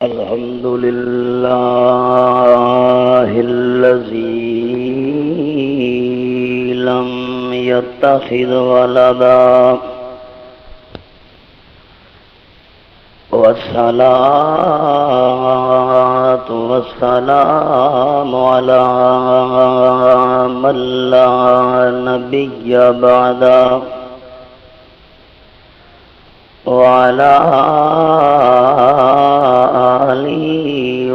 الحمد لله الذي لم يتخذ ولدا والصلاة والسلام على من لا نبي بعده وعلى آله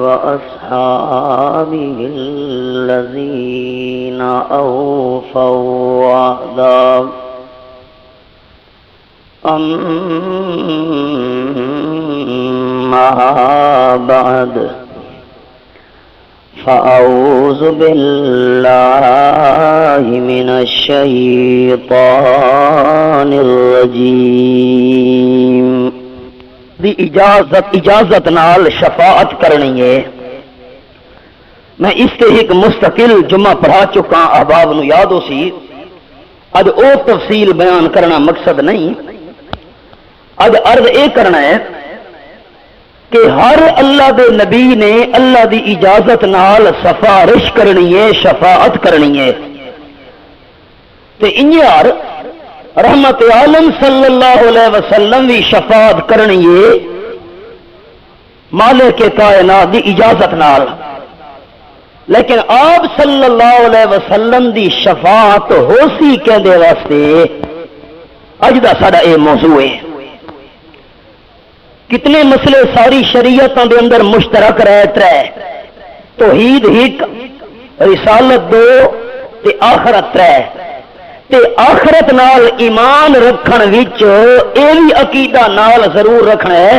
وأصحابه الذين أوفوا وعدا أما بعد فأعوذ بالله من الشيطان الرجيم دی اجازت نال شفاعت کرنی ہے۔ میں اس تے ایک مستقل جمعہ پڑھا چکا، احباب نو یاد ہو سی۔ اج او تفصیل بیان کرنا مقصد نہیں، اج عرض اے کرنا ہے کہ ہر اللہ دے نبی نے اللہ دی اجازت نال سفارش کرنی ہے، شفاعت کرنی ہے۔ تے انجار رحمت عالم صلی اللہ علیہ وسلم بھی شفاعت کرنی ہے مالک کائنات دی اجازت نال، لیکن آپ صلی اللہ علیہ وسلم دی شفاعت ہو سی کہندے واسطے اج دا ساڈا اے موضوع ہے۔ کتنے مسئلے ساری شریعتوں دے اندر مشترک رہے، ترے توحید ایک، رسالت دو تے آخرت ترے۔ تے آخرت نال ایمان رکھن وچ اے وی عقیدہ نال ضرور رکھنا ہے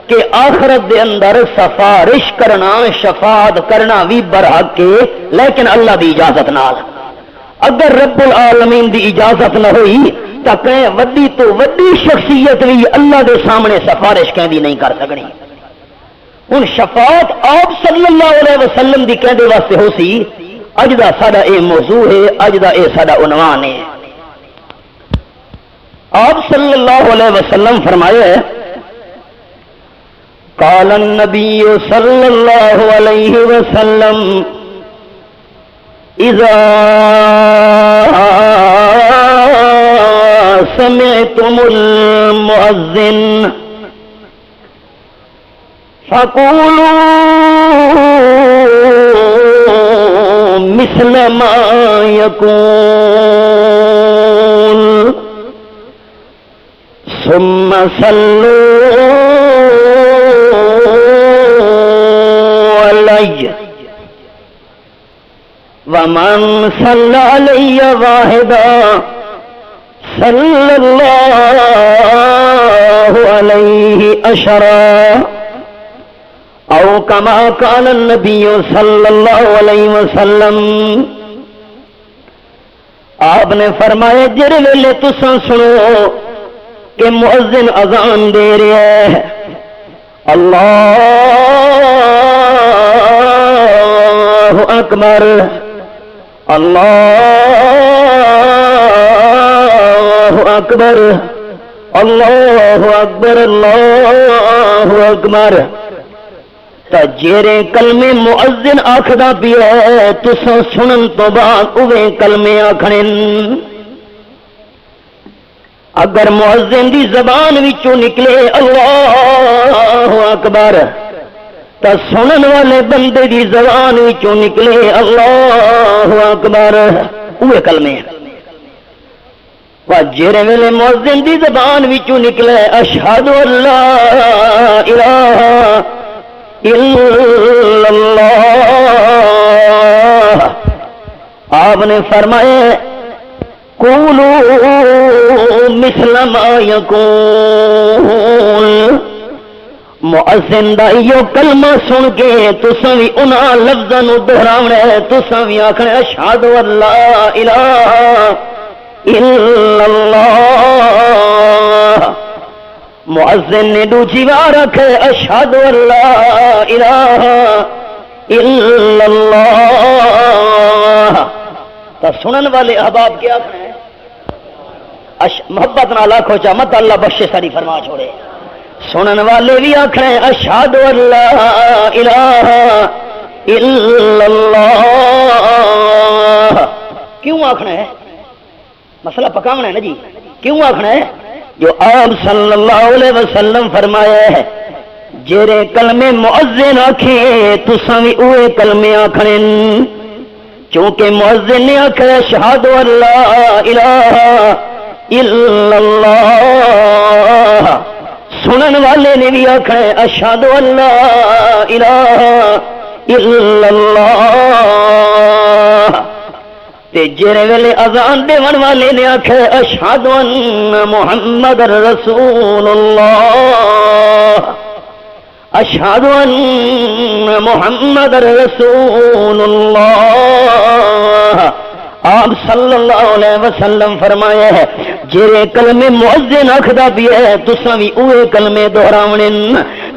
کہ آخرت دے اندر سفارش کرنا، شفاعت کرنا بھی برحق ہے، لیکن اللہ دی اجازت نال۔ اگر رب العالمین دی اجازت نہ ہوئی تو کہیں وڈی تو وڈی شخصیت بھی اللہ دے سامنے سفارش کہندی نہیں کر سکنی۔ ہن شفاعت آپ صلی اللہ علیہ وسلم دی کہندے واسطے ہو سی، اج دا ساڈا اے موضوع ہے، اج دا اے ساڈا عنوان ہے۔ آپ صلی اللہ علیہ وسلم فرمایا ہے، قال النبی صلی اللہ علیہ وسلم اذا سمعتم المؤذن فقولوا مثل ما يقول ثم صلوا علي ومن صلى علي واحدا صلى الله عليه عشرا او كما قال النبي صلی اللہ علیہ وسلم۔ آپ نے فرمایا جر ویلے تساں سنو کہ مؤذن اذان دے رہا ہے، اللہ اکبر اللہ اکبر اللہ اکبر اللہ اکبر، جیرے کلمے مؤذن آکھدا پیا ہے تساں سنن تو بعد اوے کلمے آکھنے۔ اگر مؤذن دی زبان وچوں نکلے اللہ اکبر تو سنن والے بندے دی زبان وچوں نکلے اللہ اکبر، اوے کلمے۔ جیرے ویلے مؤذن دی زبان وچوں نکلے اشہد ان لا الہ الا اللہ، آپ نے فرمایا قولوا مثل ما یقول، مؤذن دا ایو کلمہ سن کے تساں وی انہاں لفظاں نو دہراونا ہے، تساں وی آکھنا اشہد ان لا الہ الا اللہ۔ مؤذن نے دوسری بار رکھے اشہد ان لا الہ الا اللہ، تو سنن والے احباب کیا کریں؟ محبت نہ لاکھو چا مت اللہ بخشے ساری فرما چھوڑے۔ سنن والے بھی آخنا اشہد ان لا الہ الا اللہ. کیوں آخنا ہے؟ مسئلہ پکاونا ہے نا جی. کیوں آخنا ہے؟ جو آپ صلی اللہ علیہ وسلم فرمایا ہے جیرے کلمے مؤذن آکھے تساں وی اوے کلمے آکھنے، چونکہ مؤذن نے آکھا اشہد ان لا الہ الا اللہ، سنن والے نے بھی آکھا اشہد ان لا الہ الا اللہ. تے جڑے ویلے اذان دیون والے نے آکھا اشہد ان محمد رسول اللہ، اشہد ان محمد رسول اللہ. آپ صلی اللہ علیہ وسلم فرمایا ہے جڑے کلمے مؤذن آکھدا بھی ہے تساں وی اوے کلمے دہراونے.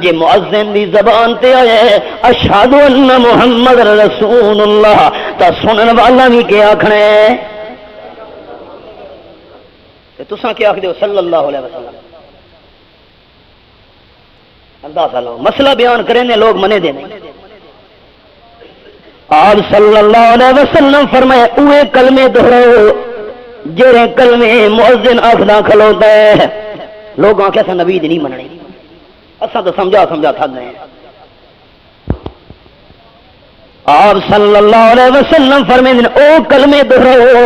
جے مؤذن دی زبان تے آیا ہے اشہد ان محمد رسول اللہ تا سنن والا بھی کیا آکھنا ہے؟ تے تساں کیا آکھدے ہو صلی اللہ علیہ وسلم؟ اندازہ لو مسئلہ بیان کریں نے لوگ منے دے نہیں. آپ صلی اللہ علیہ وسلم فرمایا اوے کلمے دہراؤ جڑے کلمے مؤذن آکھدا کھلوتا ہے. لوگ آکھے سا نبی دی نہیں مننی، اساں تو سمجھا تھک گئے ہیں. آپ صلی اللہ علیہ وسلم فرمائیں او کلمے دہراؤ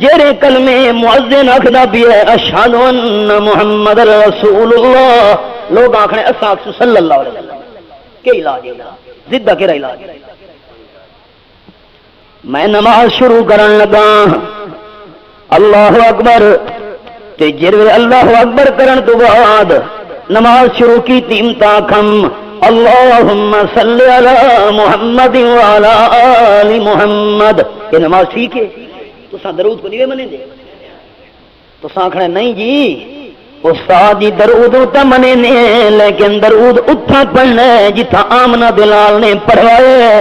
جڑے کلمے مؤذن آکھدا بھی ہے اشہد ان محمد رسول اللہ. لوگ آکھنے اساں صلی اللہ علیہ وسلم. کیا علاج ہے؟ زدہ کیڑا علاج ہے؟ میں نماز شروع کرن لگا اللہ اکبر تے جڑے اللہ اکبر کرن تو بعد نماز شروع کی تیم تاکم اللہم صلی علی محمد وعلی آل محمد. یہ نماز ٹھیک ہے؟ تو ساں درود کو نہیں منے دے؟ تو ساں کھڑے نہیں جی استاد جی درود تا منے نے لیکن درود اتھا پڑھنا ہے جتھا آمنہ بلال نے پڑھوایا،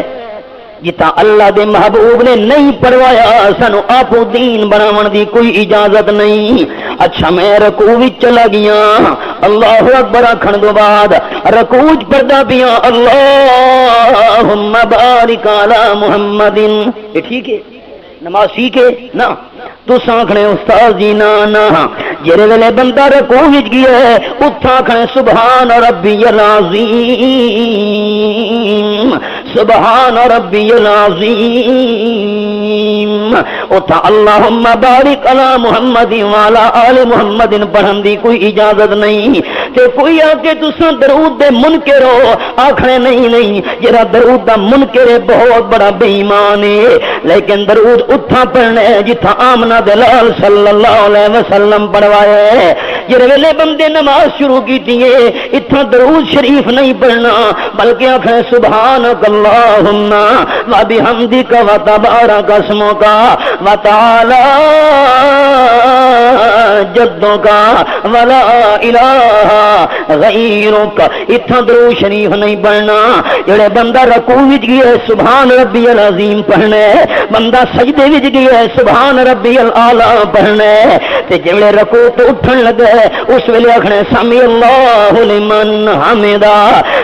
جتا اللہ دے محبوب نے نہیں پڑھوایا. سانو آپو دین بناون دی کوئی اجازت نہیں. اچھا میں رکوع وچ چلا گیا اللہ اکبر آکھن دو بعد رکوع وچ پڑھدا پیا اللہم بارک علی محمد. یہ ٹھیک ہے؟ نماز ٹھیک ہے نا؟ تو ساکھنے استاد جی نا جڑے ویلے بندہ رکوع وچ گیا ہے اتھا آکھنے سبحان ربی العظیم سبحان ربی العظیم. اتھا اللہم بارک علی محمد وعلی آل محمد پڑھن دی کوئی اجازت نہیں. تے کوئی آکے تساں درود دے منکر ہو آکھنے نہیں جڑا درود دا منکر ہے بہت بڑا بے ایمان ہے. لیکن درود اتھا پڑھنا ہے جتھا آمنہ بلال صلی اللہ علیہ وسلم پڑھوایا ہے. جڑے ویلے بندے نماز شروع کیتی ہے اتھا درود شریف نہیں پڑھنا بلکہ آکھے سبحانک اللہم و بحمدک و تبارک اسمک و تعالی جدک ولا الہ غیرک. اتھا درود شریف نہیں پڑھنا. جڑے بندہ رکوع وچ گیا ہے سبحان ربی العظیم پڑھنا ہے، بندہ سجدے وچ گیا ہے سبحان ربی الاعلی پڑھنا ہے. تے جڑے رکوع تو اٹھن لگے اس ویلے آکھنا سمی اللہ لمن حمدا.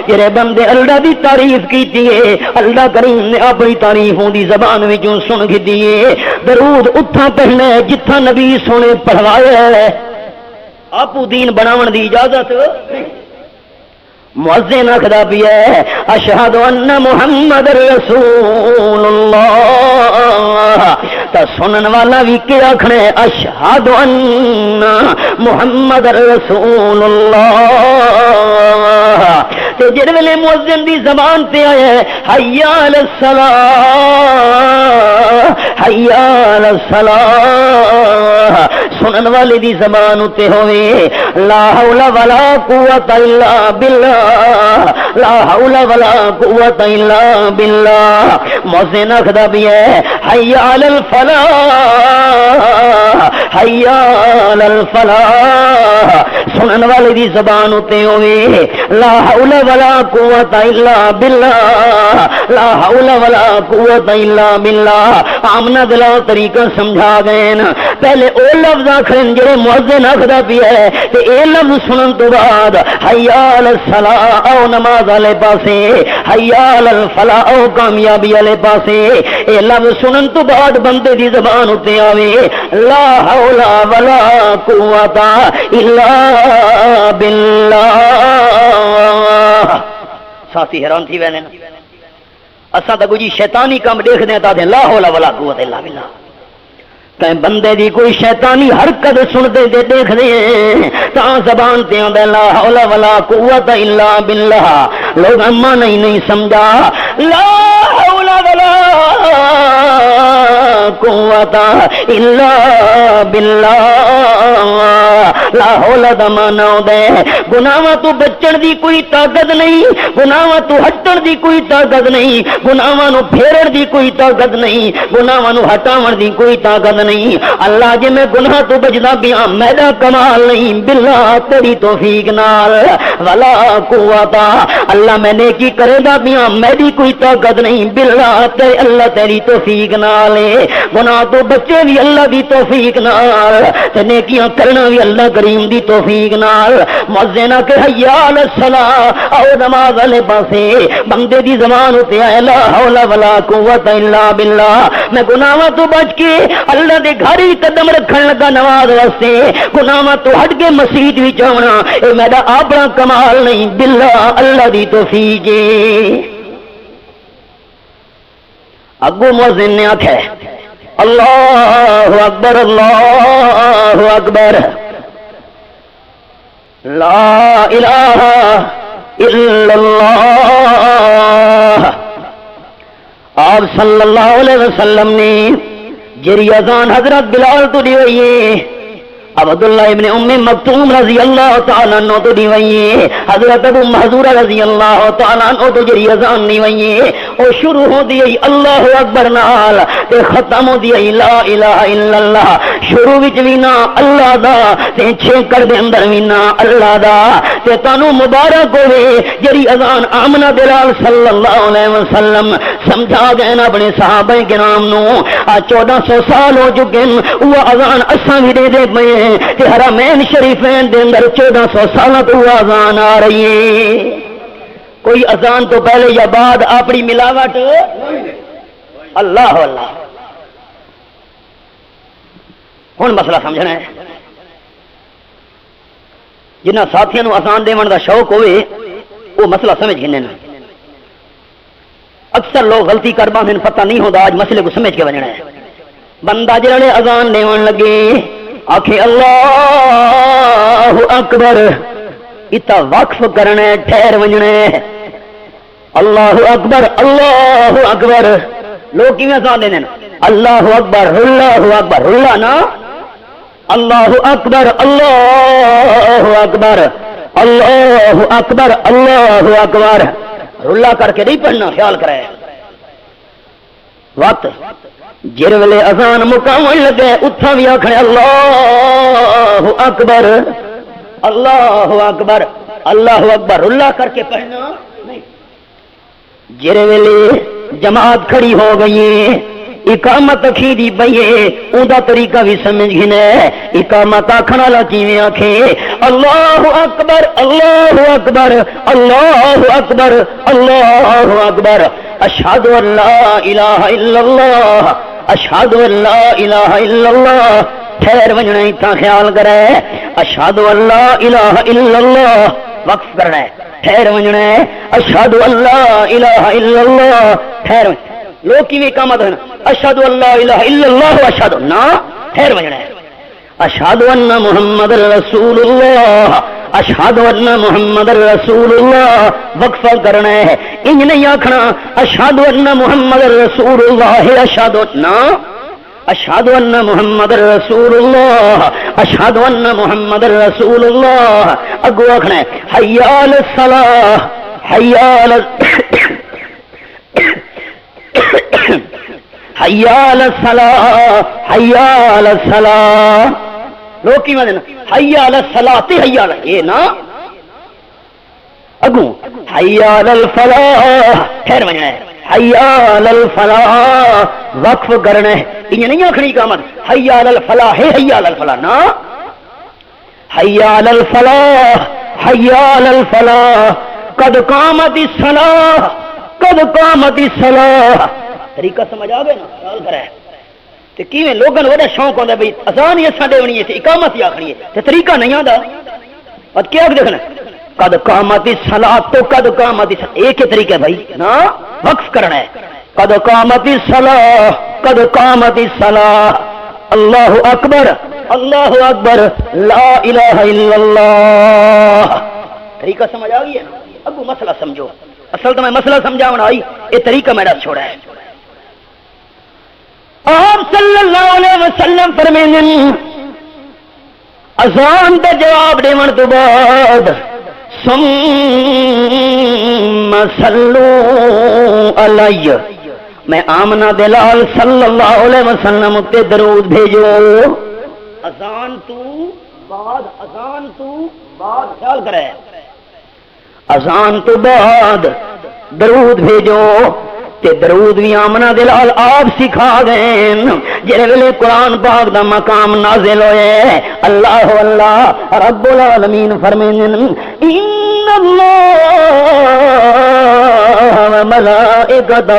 جڑے بندے اللہ دی تعریف کیتی ہے اللہ کریم نے اپنی تعریف دی زبان وچوں سن گھدی ہے. درود اتھا پڑھنا ہے جتھا نبی سونے پڑھوایا ہے. آپو دین بناون دی اجازت مؤذن آکھدا بھی ہے اشہد ان محمد رسول اللہ. تا سنن والا بھی کیا آکھنا ہے اشہد ان محمد رسول اللہ. تے جڑے ویلے مؤذن دی زبان تے آیا ہے حی علی الصلاۃ حی علی الصلاۃ سنن والے دی زبان تے ہوئے لا حول ولا قوت الا باللہ لا حول ولا قوت الا باللہ. مؤذن آکھدا بھی ہے حی علی الفلاح حی علی الفلاح سنن والے دی زبان تے ہوئے لا حول ولا قوت الا باللہ، لا حول ولا قوت الا باللہ۔ آمنا دلا طریقہ سمجھا گئے نا۔ پہلے او لفظ آخرن جڑے مؤذن آخدا پیا ہے تے اے لفظ سنن تو بعد حی علی الصلاۃ او نماز والے پاسے، حی علی الفلاح او کامیابی والے پاسے، اے لفظ سنن تو بعد بندے دی زبان اتے آوے لا حول ولا قوت الا باللہ۔ ساتھی حیران تھی وینے نا، اساں تے کوئی شیطانی کام دیکھدے تا تے لا حول ولا قوت الا باللہ، تے بندے دی کوئی شیطانی حرکت سنتے تے دیکھدے تا زبان تے آندا لا حول ولا قوت الا باللہ۔ لوگ اما نہیں سمجھا لا حول ولا قوت الا باللہ۔ لا حول دا معنی ہوندا ہے گناہاں تو بچن دی کوئی طاقت نہیں، گناہاں تو ہٹن دی کوئی طاقت نہیں، گناہاں نو پھیرن دی کوئی طاقت نہیں، گناہاں نو ہٹاون دی کوئی طاقت نہیں۔ اللہ جے میں گناہ تو بچدا پیاں میرا کمال نہیں، باللہ تیری توفیق نال، ولا قوت اللہ میں نیکی کرے دا پیاں میری کوئی طاقت نہیں، باللہ تے اللہ تیری توفیق نال ہے۔ گناہ تو بچے بھی اللہ دی توفیق نال، تے نیکیاں کرنا بھی اللہ کریم دی توفیق نال۔ مؤذن کہ حی علی الصلاۃ او نماز والے پاسے بندے دی زبان تے لا حول ولا قوت الا باللہ۔ میں گناہاں تو بچ کے اللہ دے گھر ہی قدم رکھن لگا نماز واسطے، گناہاں تو ہٹ کے مسجد وچ آونا اے میرا اپنا کمال نہیں، باللہ اللہ دی توفیق ہے۔ اگو مؤذن نے آکھے اللہ اکبر اللہ اکبر لا الہ الا اللہ۔ آپ صلی اللہ علیہ وسلم نے جری اذان حضرت بلال تو دی ہوئی ہے، عبداللہ ابن ام مکتوم رضی اللہ تعالیٰ عنہ تو دی ہوئی ہے، حضرت ابو محذورہ رضی اللہ تعالیٰ عنہ تو جری اذان نہیں ہوئی ہے، اور شروع ہو دی اللہ اکبر نال تے ختم ہو دی لا الہ الا اللہ۔ شروع وچ وی نا اللہ دا تے چھیکڑ دے اندر وی نا اللہ دا، تے تانوں مبارک ہوے جری اذان آمنہ بلال صلی اللہ علیہ وسلم سمجھا گئے نا اپنے صحابہ کرام نو۔ 1400 سال ہو چکے وہ اذان اساں وی دے دے پئے کہ حرمین شریفین دے اندر 1400 سال تو اذان آ رہی ہے۔ کوئی اذان تو پہلے یا بعد اپنی ملاوٹ اللہ اللہ۔ ہن مسئلہ سمجھنا ہے، جنہ ساتھیاں نو اذان دیون دا شوق ہوئے وہ مسئلہ سمجھ گئے نا۔ اکثر لوگ غلطی کر باندھن پتہ نہیں ہوتا، آج مسئلے کو سمجھ کے بننا ہے۔ بندہ جڑے اذان دیون لگے آکھے اللہ اکبر، اتا وقف کرنا ہے، ٹھہر ونجنا ہے، اللہ اکبر اللہ اکبر۔ لوگ کیویں اذان دیندے نا اللہ اکبر اللہ اکبر، اللہ نا اللہ اکبر اللہ اکبر اللہ اکبر اللہ اکبر، رلا کر کے نہیں پڑھنا، خیال کرے وقت جر ویلے اذان مقامن لگے اتھا بھی آکھنے اللہ اکبر اللہ اکبر اللہ اکبر، رلا کر کے پڑھنا نہیں۔ جر ویلے جماعت کھڑی ہو گئی، اقامت اکھی دی پئیے، اوندا طریقہ بھی سمجھ گھنے۔ اقامت آکھنا لا کیویں آکھے اللہ اکبر اللہ اکبر اللہ اکبر اللہ اکبر، اشہد ان لا الہ الا اللہ اشہد ان لا الہ الا اللہ۔ ٹھہر ونجنا اتنا خیال کرے، اشہد ان لا الہ الا اللہ، وقف کرنا ہے، ٹھہر ونجنا ہے، اشہد ان لا الہ الا اللہ، ٹھہر ونجنا۔ لوگ کی بھی اقامت ہے نا اشہد ان لا الہ الا اللہ اشہد نا، ٹھہر ونجنا ہے، اشہد ان محمد رسول اللہ اشہد ان محمد رسول اللہ، وقفہ کرنا ہے، انج نہیں آکھنا اشہد ان محمد رسول اللہ اشہد نا، اشہد ان محمد رسول اللہ اشہد ان محمد رسول اللہ۔ اگو آکھنا ہے حی علی الصلاۃ حی علی حی علی الصلاۃ حی علی الصلاۃ۔ لوگ کی مدد حی علی الصلاۃ حی علی، یہ نا اگوں حی علی الفلاح پھر وجنا ہے حی علی الفلاح وقف کرنا ہے یہ نہیں آخری اقامت حی علی الفلاح ہے حی علی الفلاح نا حی علی الفلاح حی علی الفلاح قد قامت الصلاح قد قامت الصلاح طریقہ سمجھ آ گئے نا سوال کرے تے کیویں لوگوں بڑا شوق ہوندا بھئی اذان ہی اساں دیونی ہے تے اقامت ہی آکھنی ہے تے طریقہ نہیں آندا اور کیا دیکھنا قد قامت الصلاۃ تو قد قامت ایک ہی طریقہ ہے بھائی نا وقف کرنا ہے قد قامت الصلاۃ قد قامت الصلاۃ اللہ اکبر لا الہ الا اللہ طریقہ سمجھ آ گئی ہے نا ابو مسئلہ سمجھو اصل تو میں مسئلہ سمجھاون آئی یہ طریقہ میرا چھوڑا ہے آپ صلی اللہ علیہ وسلم فرمائیں اذان دا جواب دیون تو بعد ثم صلو علی میں آمنہ بلال صلی اللہ علیہ وسلم تے درود بھیجو اذان تو بعد خیال کرے اذان تو بعد درود بھیجو تے درود بھی آمنہ دلال آپ سکھا گئے جڑے ویلے قرآن پاک دا مقام نازل ہوئے اللہ اللہ رب العالمین فرمائیں ان اللہ وملائکتہ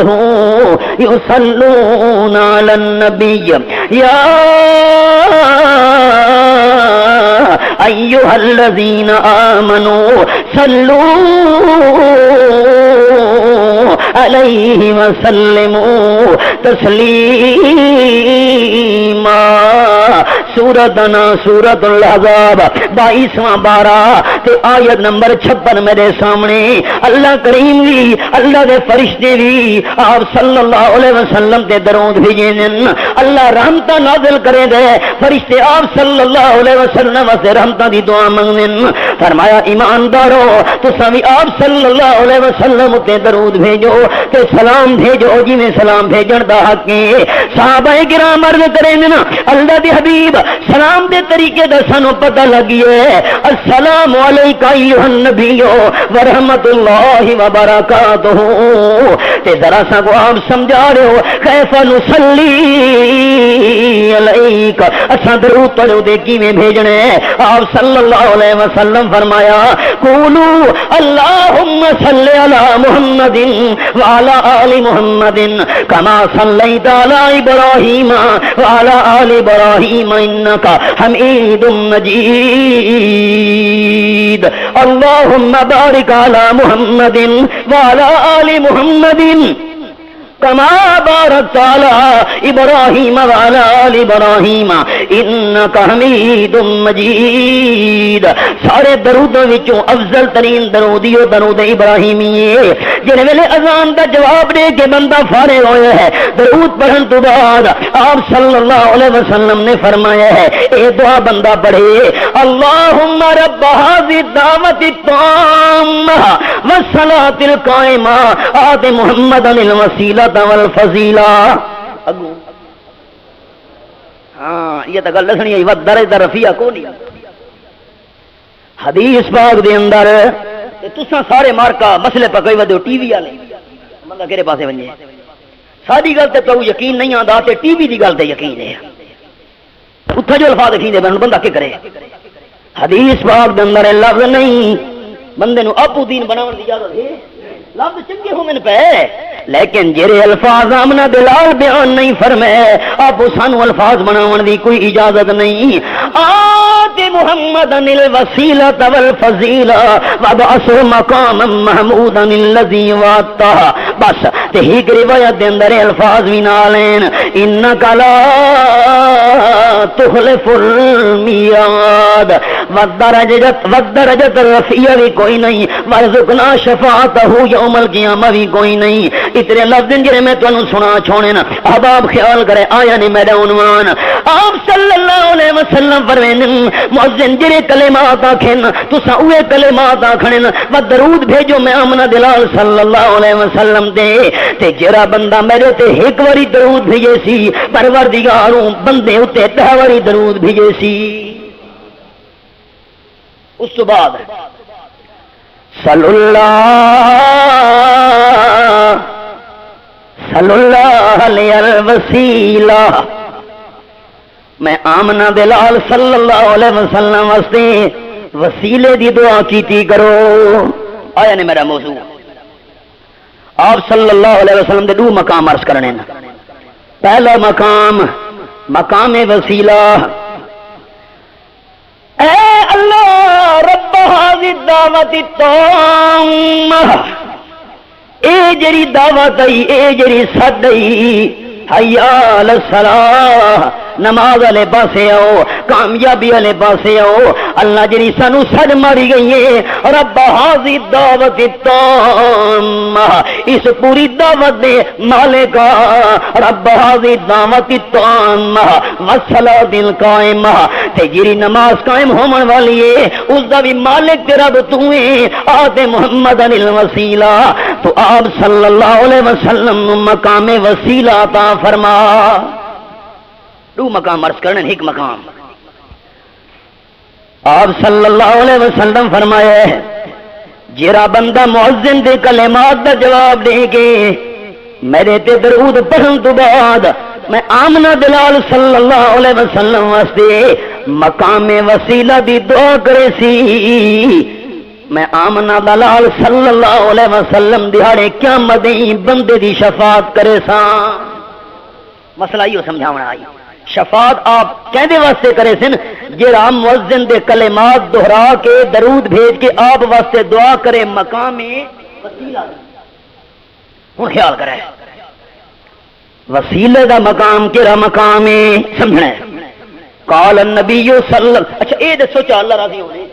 یصلون علی النبی یا ایھا الذین آمنوا صلوا علیہ وسلموا تسلیما سورتنا سورت الاحزاب 22واں بارہ تے آیت نمبر 56 میرے سامنے اللہ کریم بھی اللہ دے فرشتے بھی آپ صلی اللہ علیہ وسلم تے درود بھیجن اللہ رحمتاں نازل کرے دے فرشتے آپ صلی اللہ علیہ وسلم سے رحمتاں دی دعا منگن فرمایا ایماندارو تساں بھی آپ صلی اللہ علیہ وسلم تے درود بھیجو تے سلام بھیجو جی میں سلام بھیجن دا حق ہے صحابہ کرام عرض کریں نا اللہ دے حبیب سلام دے طریقے دا سانو پتہ لگیے السلام علیکہ ایھا النبی ورحمت اللہ وبرکاتہ تے ذرا سا کو آپ سمجھا رہے ہو کیف نصلی علیکہ اساں درود پڑھو دے کیویں بھیجنے آپ صلی اللہ علیہ وسلم فرمایا قولو اللہم صلی علی محمد وعلى آل محمد كما صليت على إبراهيم وعلى آل إبراهيم إنك حميد مجيد اللهم بارك على محمد وعلى آل محمد كما باركت على إبراهيم وعلى آل إبراهيم إنك حميد مجيد سارے درودوں وچوں افضل ترین درود درود ابراہیمی ہے جن ویلے اذان دا جواب دے کے بندہ فارغ ہویا ہے درود پڑھن تو بعد آپ صلی اللہ علیہ وسلم نے فرمایا ہے اے دعا بندہ پڑھے اللہم رب هذه الدعوة التامة والصلاة القائمة آت محمد الوسیلہ والفضیلہ ہاں یہ تو گل دسنی ہے درجہ رفیع کو نہیں حدیث پاک دے اندر تساں سارے مارکا مسئلے پہ کوئی ودو ٹی وی والے بندہ کہڑے پاسے ونجے ساری گل تے تو یقین نہیں آندا تے ٹی وی دی گل تے یقین ہے اتھا جو الفاظ یقین دے بندہ کی کرے حدیث پاک دے اندر لفظ نہیں بندے نو اپو دین بناون دی اجازت ہے لفظ چنگے ہوں پہ لیکن جڑے الفاظ آمنہ بلال بیان نہیں فرمائے آپ سانو الفاظ بناون دی کوئی اجازت نہیں آت محمد الوسیلۃ والفضیلہ وابعثہ مقاما محمودا الذی وعدتہ بس تے ایک روایت دے اندر الفاظ بھی نال ہیں انک لا تخلف المیعاد والدرجۃ الرفیع بھی کوئی نہیں وارزقنا شفاعتہ یوم القیامہ بھی کوئی نہیں اتنے لفظ جڑے میں تانوں سنا چھوڑے نا احباب خیال کرے آیا نہیں میرا عنوان آپ صلی اللہ علیہ وسلم فرمائیں مؤذن جڑے کلمات آکھن تساں اوے کلمات آکھن و درود بھیجو میں آمنہ بلال صلی اللہ علیہ وسلم تے جڑا بندہ میرے تے ایک واری درود بھیجے سی پروردگاروں بندے اتے 10 واری درود بھیجے سی اس تو بعد صلی اللہ علیہ الوسیلہ. میں آمنہ دلال صلی اللہ علیہ وسلم واسطے وسیلے دی دعا کیتی کرو. آیا نے میرا موضوع آپ صلی اللہ علیہ وسلم دے دو مقام عرض کرنے نا. پہلا مقام مقام وسیلہ. اے اللہ رب هذه الدعوت التامہ، اے جری دعوت ای، اے جری صد ای، حیا علی الصلاۃ، نماز والے پاسے آؤ، کامیابی والے پاسے آؤ. اللہ جی سانو سج ماری گئی ہے. رب هذه الدعوت التامہ، اس پوری دعوت دے مالک رب هذه الدعوت التامہ والصلاۃ القائمہ، تے جی نماز قائم ہون والی ہے اس دا بھی مالک تے رب تو ہے. آتے محمد الوسیلہ، تو آپ صلی اللہ علیہ وسلم مقام وسیلہ عطا فرما. دو مقام عرض کرنے. ایک مقام آپ صلی اللہ علیہ وسلم فرمایا ہے جیرا بندہ مؤذن دے کلمات دا جواب دے کے میرے تے درود پڑھن تو بعد میں آمنہ دلال صلی اللہ علیہ وسلم واسطے مقام وسیلہ دی دعا کرے سی. میں آمنہ دلال صلی اللہ علیہ وسلم دیہاڑے قیامت دی بندے دی شفاعت کرے سا. مسئلہ یہ سمجھاونا آئی. شفاعت آپ کہندے واسطے کرے سن جیڑا مؤذن دے کلمات دہرا کے درود بھیج کے آپ واسطے دعا کرے مقام وسیلہ. ہن خیال کرے وسیلے دا مقام کیڑا مقام ہے سمجھنا ہے. قال النبی صلی اچھا اے دسو چا اللہ راضی ہونے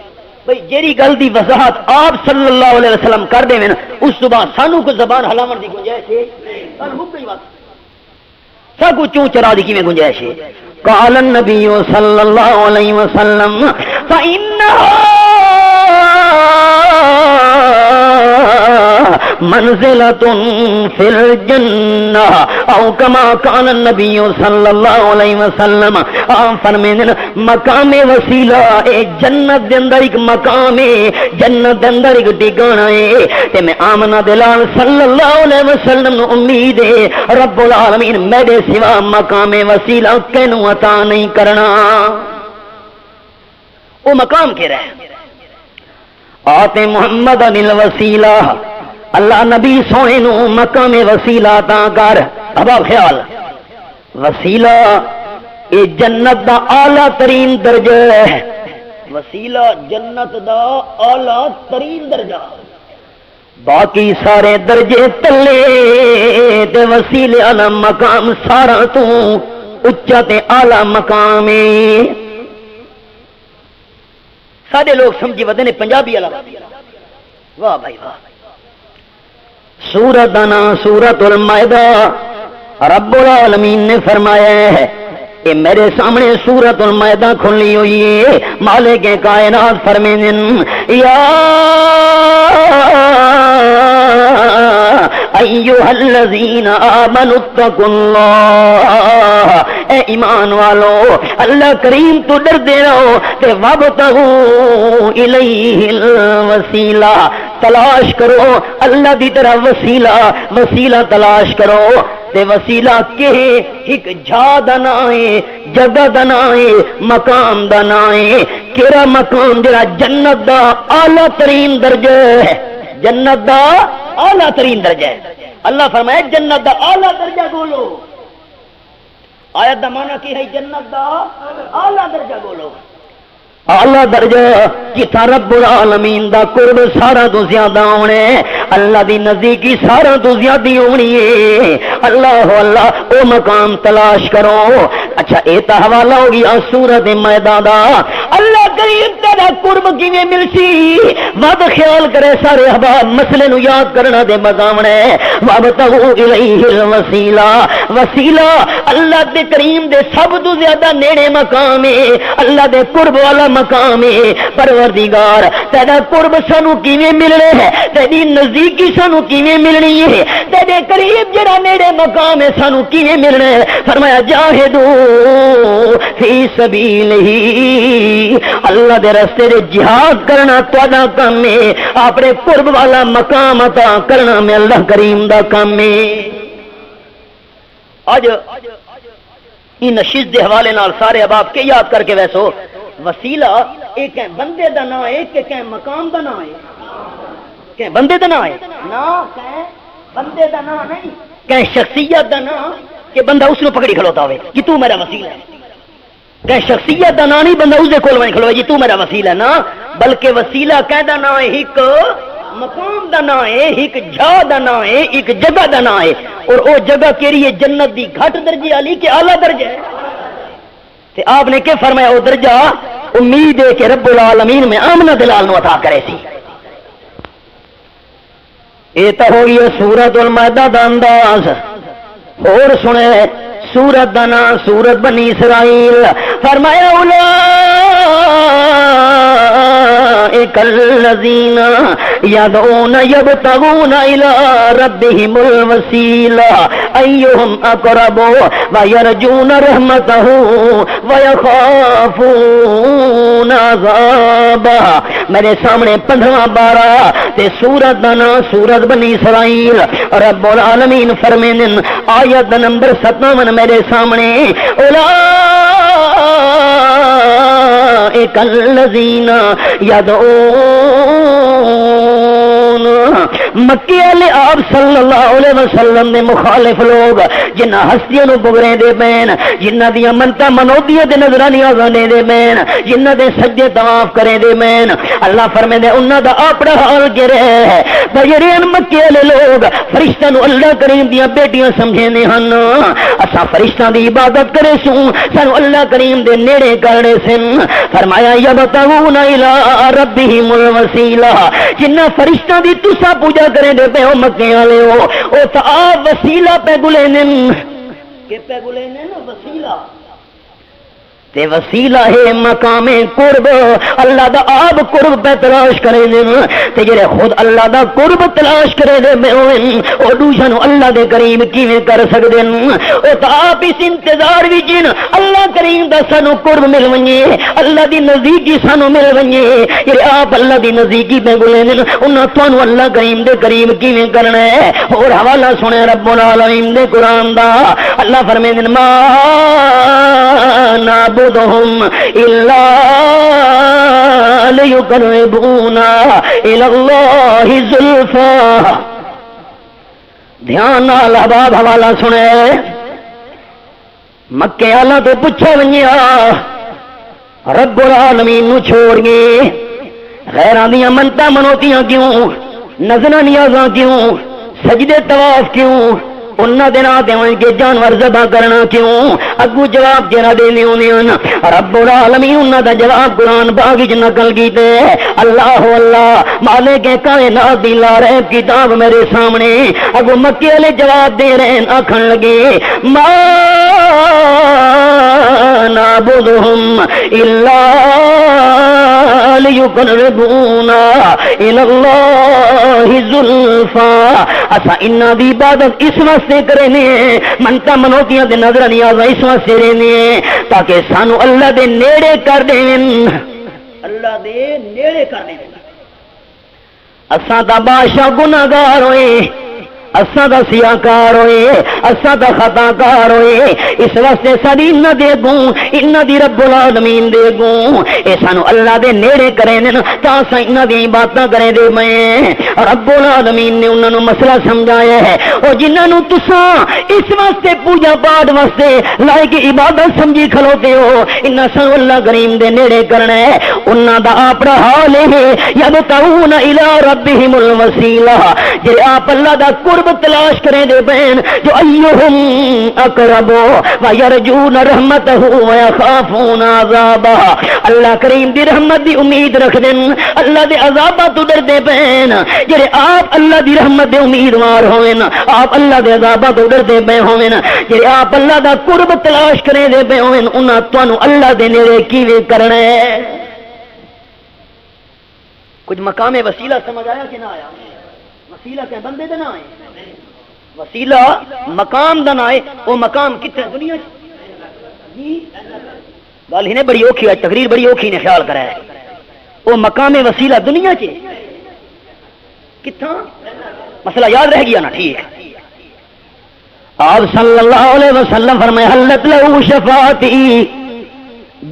بھئی جیڑی گل دی وضاحت آپ صلی اللہ علیہ وسلم کر دے نا اس تو بعد سانو کو زبان ہلاون دی گنجائش ہے سب کو چون چرا دی کی میں گنجائش ہے. قال النبی صلی اللہ علیہ وسلم فإنها منزلۃ فی الجنہ او کما قال النبی صلی اللہ علیہ وسلم. آپ فرمائیں مقام وسیلہ اے جنت دے اندر ایک مقام ہے، جنت دے اندر ایک ٹھکانہ ہے. تے میں آمنہ دلال صلی اللہ علیہ وسلم نو امید ہے رب العالمین میرے سوا مقام وسیلہ کینوں عطا نہیں کرنا. وہ مقام کہہ رہا ہے آتے محمد الوسیلہ. اللہ نبی سونے نو مقام وسیلہ عطا کر. اب آپ خیال وسیلہ اے جنت دا اعلیٰ ترین درجہ ہے. وسیلہ جنت دا اعلیٰ ترین درجہ، باقی سارے درجے تلے تے وسیلے والا مقام سارا تو اچا تے اعلیٰ مقام ہے. سارے لوگ سمجھی ودے نے پنجابی والا. واہ بھائی واہ. سورت دانا سورت المائدہ رب العالمین نے فرمایا ہے کہ میرے سامنے سورت المائدہ کھلی ہوئی ہے. مالک کائنات فرمائیں یا ایھا الذین آمنوا اتقوا اللہ، اے ایمان والو اللہ کریم تو ڈر دے رہو تے وابتغوا الیہ الوسیلہ، تلاش کرو اللہ دی طرح وسیلہ، وسیلہ تلاش کرو. تے وسیلہ کہ ایک جھا دا نا ہے، جگہ دا نا ہے، مقام دا نا ہے. کیڑا مقام جڑا جنت دا اعلیٰ ترین درجہ ہے، جنت دا اعلیٰ ترین درجہ ہے. اللہ فرمائے جنت دا اعلیٰ درجہ بولو. آیت دا معنی کی ہے جنت دا اعلیٰ درجہ بولو. اعلیٰ درجہ جتا رب العالمین دا قرب سارا تو زیادہ ہونے، اللہ دی نزدیکی سارا تو زیادہ ہونی ہے. اللہ اللہ او مقام تلاش کرو. اچھا اے تا حوالہ ہو گیا سورۃ مائدہ دا. اللہ کریم تیرا قرب کیویں ملسی ود خیال کرے سارے احباب مسئلے نو یاد کرنا دے مقامنے. وابتغوا الیہ الوسیلہ، وسیلہ اللہ دے کریم دے سب تو زیادہ نیڑے مقام ہے، اللہ دے قرب والا مقام ہے. پروردگار تیرا قرب سانو کیویں ملنے ہے، تیری نزدیکی سانو کیویں ملنی ہے، تیرے قریب جڑا نیڑے مقام ہے سانو کیویں ملنا ہے. فرمایا جاہدو فی سبیلہ، اللہ دے راستے دے جہاد کرنا تہاڈا کام ہے، اپنے قرب والا مقام عطا کرنا میں اللہ کریم دا کام ہے۔ آج ان نشست دے حوالے نال سارے احباب کے یاد کر کے ویسو وسیلہ ایک ہے بندے دا نام ہے کہ مقام دا نام ہے، کہ بندے دا نام ہے نا، کہ بندے دا نام نہیں، کہ شخصیت دا نام کہ بندہ اس نو پکڑی کھلوتا ہوئے کہ تو میرا وسیلہ ہے، کہ شخصیت دا نام نہیں بندہ اس دے کول وہیں کھلوے جی تو میرا وسیلہ نا، بلکہ وسیلہ کہدا نام ہے ایک مقام دا نام ہے، ایک جھا دا نام ہے، ایک جگہ دا نام ہے، اور او جگہ کیڑی ہے؟ جنت دی گھٹ درجے والی کہ اعلی درجے ہے؟ تے آپ نے کیا فرمایا؟ او درجہ امید ہے کہ رب العالمین میں آمنہ دلال نو عطا کرے سی۔ یہ تو ہوئی ہے سورۃ المائدہ دا انداز، اور سنے سورت دا نام سورت بنی اسرائیل، فرمایا اولئک الذین یدعون یبتغون الی ربہم الوسیلہ ایہم اقرب ویرجون رحمتہ ویخافون عذابہ۔ میرے سامنے 15واں بارہ تے سورت دا نام سورت بنی اسرائیل، رب العالمین فرمائیں آیت نمبر 57 میرے سامنے، اولئک الذین یدعون، مکی علیہ آپ صلی اللہ علیہ وسلم نے مخالف لوگ جنہ ہستیاں نو بغرے دے بین، جنہ دیا منتا منودیاں دے نظرانیاں گانے دے بین، جنہ دے سجدے طواف کرے دے بین، اللہ فرمائے دے انہاں دا اپنا حال گرے ہے۔ بجرین مکی علیہ لوگ فرشتہ نو اللہ کریم دیا بیٹیاں سمجھے نے ہن، اسا فرشتہ دی عبادت کرے سوں، سانو اللہ کریم دے نیڑے کرنے سن۔ فرمایا یبتغون الی ربہم الوسیلہ، جنہ فرشتہ دی تسا پوجا کرے دے پہ ہو مکے والے ہو، او تا آپ وسیلہ پہ گلینن، کہ پہ گلینن وسیلہ تے وسیلہ ہے مقام قرب، اللہ دا آپ قرب پہ تلاش کرے دن، تے جڑے خود اللہ دا قرب تلاش کرے دے میں ہوئن او دوسرا اللہ دے کریم کیویں کر سکدے او تا آپ اس انتظار وچ جن اللہ کریم دا سانو قرب مل ونجے، اللہ دی نزدیکی سانو مل ونجے، جڑے آپ اللہ دی نزدیکی پہ گلے دن انہاں تانوں اللہ کریم دے کریم کیویں کرنا ہے۔ اور حوالہ سنے رب العالمین دے قرآن دا، اللہ فرمائیں ما نعبدهم إلا ليقربونا إلى الله زلفى۔ دھیان نال احباب حوالہ سنے، مکے والا تو پوچھا ونجیا رب العالمین نو چھوڑ گئے، غیراں دیاں منتاں منوتیاں کیوں، نظراں نیازاں کیوں، سجدے طواف کیوں، انہاں دے نال دیویں کے جانور ذبح کرنا کیوں؟ اگو جواب جڑا دینے ہوندے ہیں رب العالمین انہاں دا جواب قرآن پاک وچ نقل کیتے، اللہ اللہ مالک کائنات دی لاریب کتاب میرے سامنے، اگو مکے والے جواب دے رہے ہیں، آکھن لگے ما نعبدهم الا لیقربونا الی اللہ زلفا، اسا انہاں دی عبادت اس واسطے کرنے، منتا منوتیاں دے نظر نیاز اس واسطے رہنے تاکہ سانو اللہ دے نیڑے کر دین، اللہ دے نیڑے کر دین۔ اساں دا بادشاہ گناہگار ہوئے، اساں دا سیاکار ہوئے، اساں دا خطا کار ہوئے، اس واسطے ساری انہاں دے گوں، انہاں دی رب العالمین دے گوں، اے سانو اللہ دے نیڑے کریں تا اساں انہاں دی عبادتاں کریں دے میں۔ رب العالمین نے انہاں نو مسئلہ سمجھایا ہے، او جنہاں نو تساں اس واسطے پوجا پاٹ واسطے لائق عبادت سمجھی کھلوتے ہو، انہاں سانو اللہ کریم دے نیڑے کرنا ہے، انہاں دا اپنا حال ہے یبتغون الی ربہم الوسیلہ، جے آپ اللہ دا قرب تلاش کریں دے بین جو ایہم اقرب ویرجون رحمتہ ویخافون عذابہ، اللہ کریم دی رحمت دی امید رکھ دین، اللہ دے عذابہ تو ڈر دے بین، جڑے آپ اللہ دی رحمت دے امیدوار ہوئن، آپ اللہ دے عذابہ تو ڈر دے بین ہوئن، جڑے آپ اللہ دا قرب تلاش کریں دے بین ہوئن، انہاں تانوں اللہ دے نیڑے کیویں کرنا ہے۔ کچھ مقام وسیلہ سمجھ آیا کہ نہ آیا؟ وسیلہ کہ بندے دا نہ ہے، وسیلہ مقام دا نہ ہے، وہ مقام کتنے دنیا جی گل ہی نے بڑی اوکھی ہے، تقریر بڑی اوکھی نے خیال کرا ہے، وہ مقام وسیلہ دنیا چ کتنا مسئلہ یاد رہ گیا نا؟ ٹھیک ہے. آپ صلی اللہ علیہ وسلم فرمائے حلت لہو شفاعتی،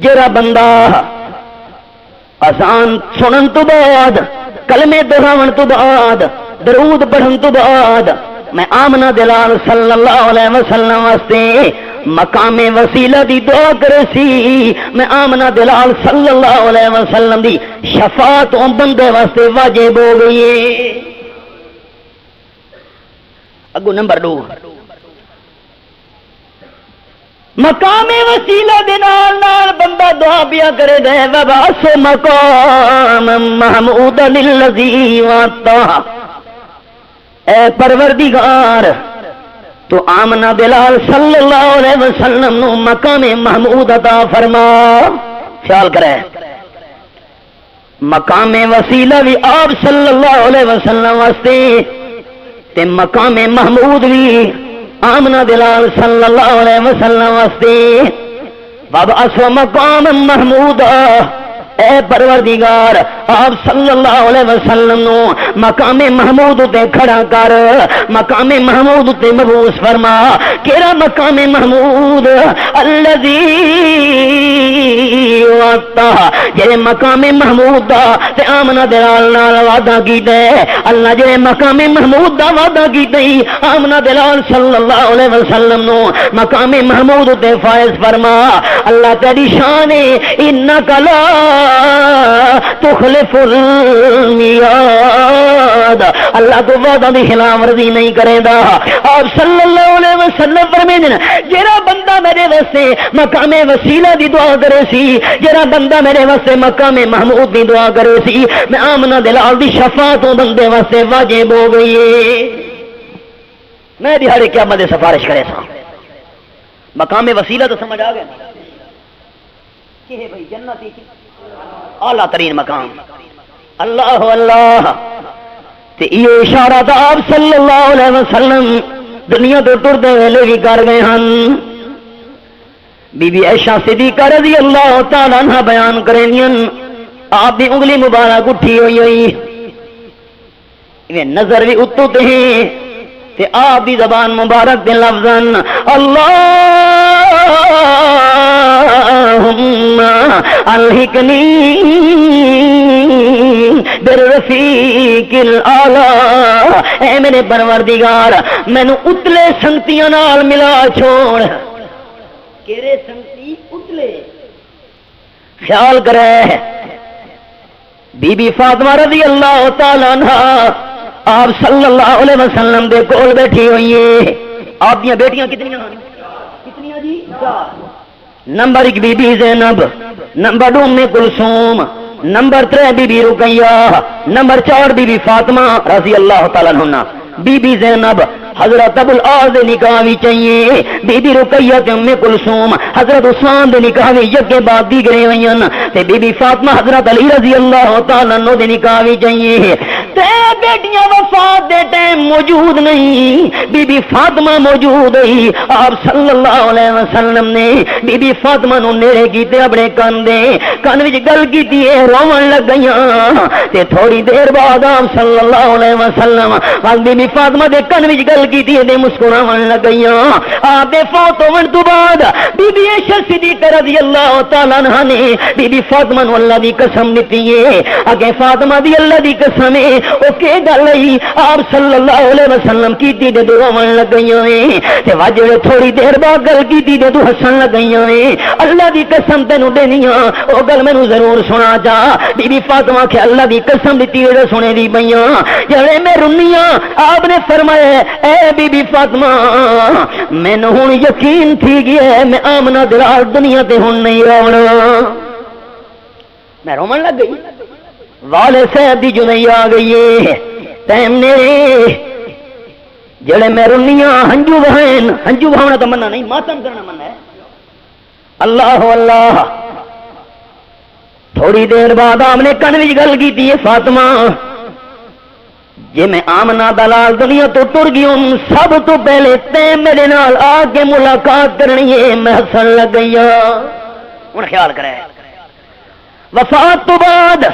جڑا بندہ اذان سنن تو بعد کلمے دہراون تو بعد درود پڑھن تو بعد میں آمنہ دلال صلی اللہ علیہ وسلم واسطے مقام وسیلہ دی دعا کرے سی، میں آمنہ دلال صلی اللہ علیہ وسلم دی شفاعت او بندے واسطے واجب ہو گئی ہے. اگو نمبر 2 مقام وسیلہ دے نال بندہ دعا پیا کرے گا وبعث مقام محمود للذی وعدتہ، اے پروردگار تو آمنہ بلال صلی اللہ علیہ وسلم نو مقام محمود عطا فرما. خیال کرے مقام وسیلہ بھی آپ صلی اللہ علیہ وسلم واسطے تے مقام محمود بھی آمنہ بلال صلی اللہ علیہ وسلم واسطے. وابعث مقام محمود، اے پروردگار آپ صلی اللہ علیہ وسلم نو مقام محمود تے کھڑا کر، مقام محمود تے مبعوث فرما. کیڑا مقام محمود؟ الذی وعدتہ، جے مقام محمود دا تے آمنہ دلال نال وعدہ کیتا ہے اللہ، جے مقام محمود دا وعدہ کیتا ہے آمنہ دلال صلی اللہ علیہ وسلم نو مقام محمود تے فائز فرما. اللہ تیری شان ہے انک لا تخلف المیعاد، اللہ تو وعدہ دی خلاف ورزی نہیں کرے گا. آپ صلی اللہ علیہ وسلم فرمائیں جڑا بندہ میرے واسطے مقام وسیلہ دی دعا کرے سی، جڑا بندہ میرے واسطے مقام محمود دی دعا کرے سی، میں آمنہ دلال دی شفاعت بندے واسطے واجب ہو گئی ہے. میں دیہاڑے قیامت سفارش کرے سا. مقام وسیلہ تو سمجھ آ گیا کہ ہے بھائی جنتی اعلیٰ ترین مقام. اللہ اللہ تے یہ اشارہ تھا آپ صلی اللہ علیہ وسلم دنیا تو ٹردے ویلے بھی کر گئے ہن. بی بی عائشہ صدیقہ رضی اللہ تعالی عنہ بیان کریں آپ دی انگلی مبارک اٹھی ہوئی ہوئی نظر بھی اتو تے تے آپ دی زبان مبارک دے لفظاً اللہم الحقنی بالرفیق الاعلیٰ، اے میرے پروردگار مینوں اتلے سنگتیاں نال ملا چھوڑ. کیڑے سنگتی؟ اتلے. خیال کرے بی بی فاطمہ رضی اللہ تعالی عنہ آپ صلی اللہ علیہ وسلم دے کول بیٹھی ہوئی ہے. آپ دیاں بیٹیاں کتنی ہیں؟ کتنی جی؟ 4. نمبر 1 بی بی زینب، نمبر 2 ام کلثوم، نمبر 3 بی بی رقیہ، نمبر 4 بی بی فاطمہ رضی اللہ تعالی عنہ. بی بی زینب حضرت ابو العاص دے نکاح وی چاہیے، بی بی رقیہ تے ام کلثوم حضرت عثمان دے نکاح وی یکے بعد دیگرے ہوئیں تے بی بی فاطمہ حضرت علی رضی اللہ تعالی عنہ دے نکاح وی چاہیے. تے بیٹیاں وفات دے ٹائم موجود نہیں، بی بی فاطمہ موجود ہے. آپ صلی اللہ علیہ وسلم نے بی بی فاطمہ نو نیڑے کیتے اپنے کان وچ گل کیتی ہے، روون لگ گئیاں تے تھوڑی دیر بعد آپ صلی اللہ علیہ وسلم بی بی فاطمہ دے کان وچ گل کیتی ہے تے مسکراون لگ گئیاں. آپ دے فوت ہون تو بعد بی بی عائشہ صدیقہ رضی اللہ تعالی عنہا نے بی بی فاطمہ نو اللہ دی قسم دتی ہے. اگے فاطمہ دی اللہ دی قسم ہے او کہ گل ہے آپ صلی اللہ علیہ وسلم کیتی تے روون لگ گئیاں تے واجے تھوڑی دیر بعد گل کیتی تے تو ہسن لگ گئیاں. اللہ دی قسم تینوں دینیاں او گل مینوں ضرور سنا جا. بی بی فاطمہ کہ اللہ دی قسم دتی تے سنے دی پیاں جڑے میں رنیاں. آپ نے فرمایا اے بی بی فاطمہ مینوں ہن یقین تھی گیا میں آمنہ دلال دنیا تے ہن نہیں رونا. میں رومن لگ گئی. والے صاحب دی جنئی آ گئی ہے ٹائم نے جڑے میں رنیاں ہنجو بہن. ہنجو بہانا تو مننا نہیں، ماتم کرنا مننا ہے. اللہ اللہ تھوڑی دیر بعد آپ نے کن وچ گل کیتی ہے فاطمہ جے میں آمنہ دلال دنیا تو ٹر گئی ہوں سب تو پہلے تے میرے نال آ کے ملاقات کرنی ہے. میں ہسن لگ گئی ہوں. خیال کرے وفات تو بعد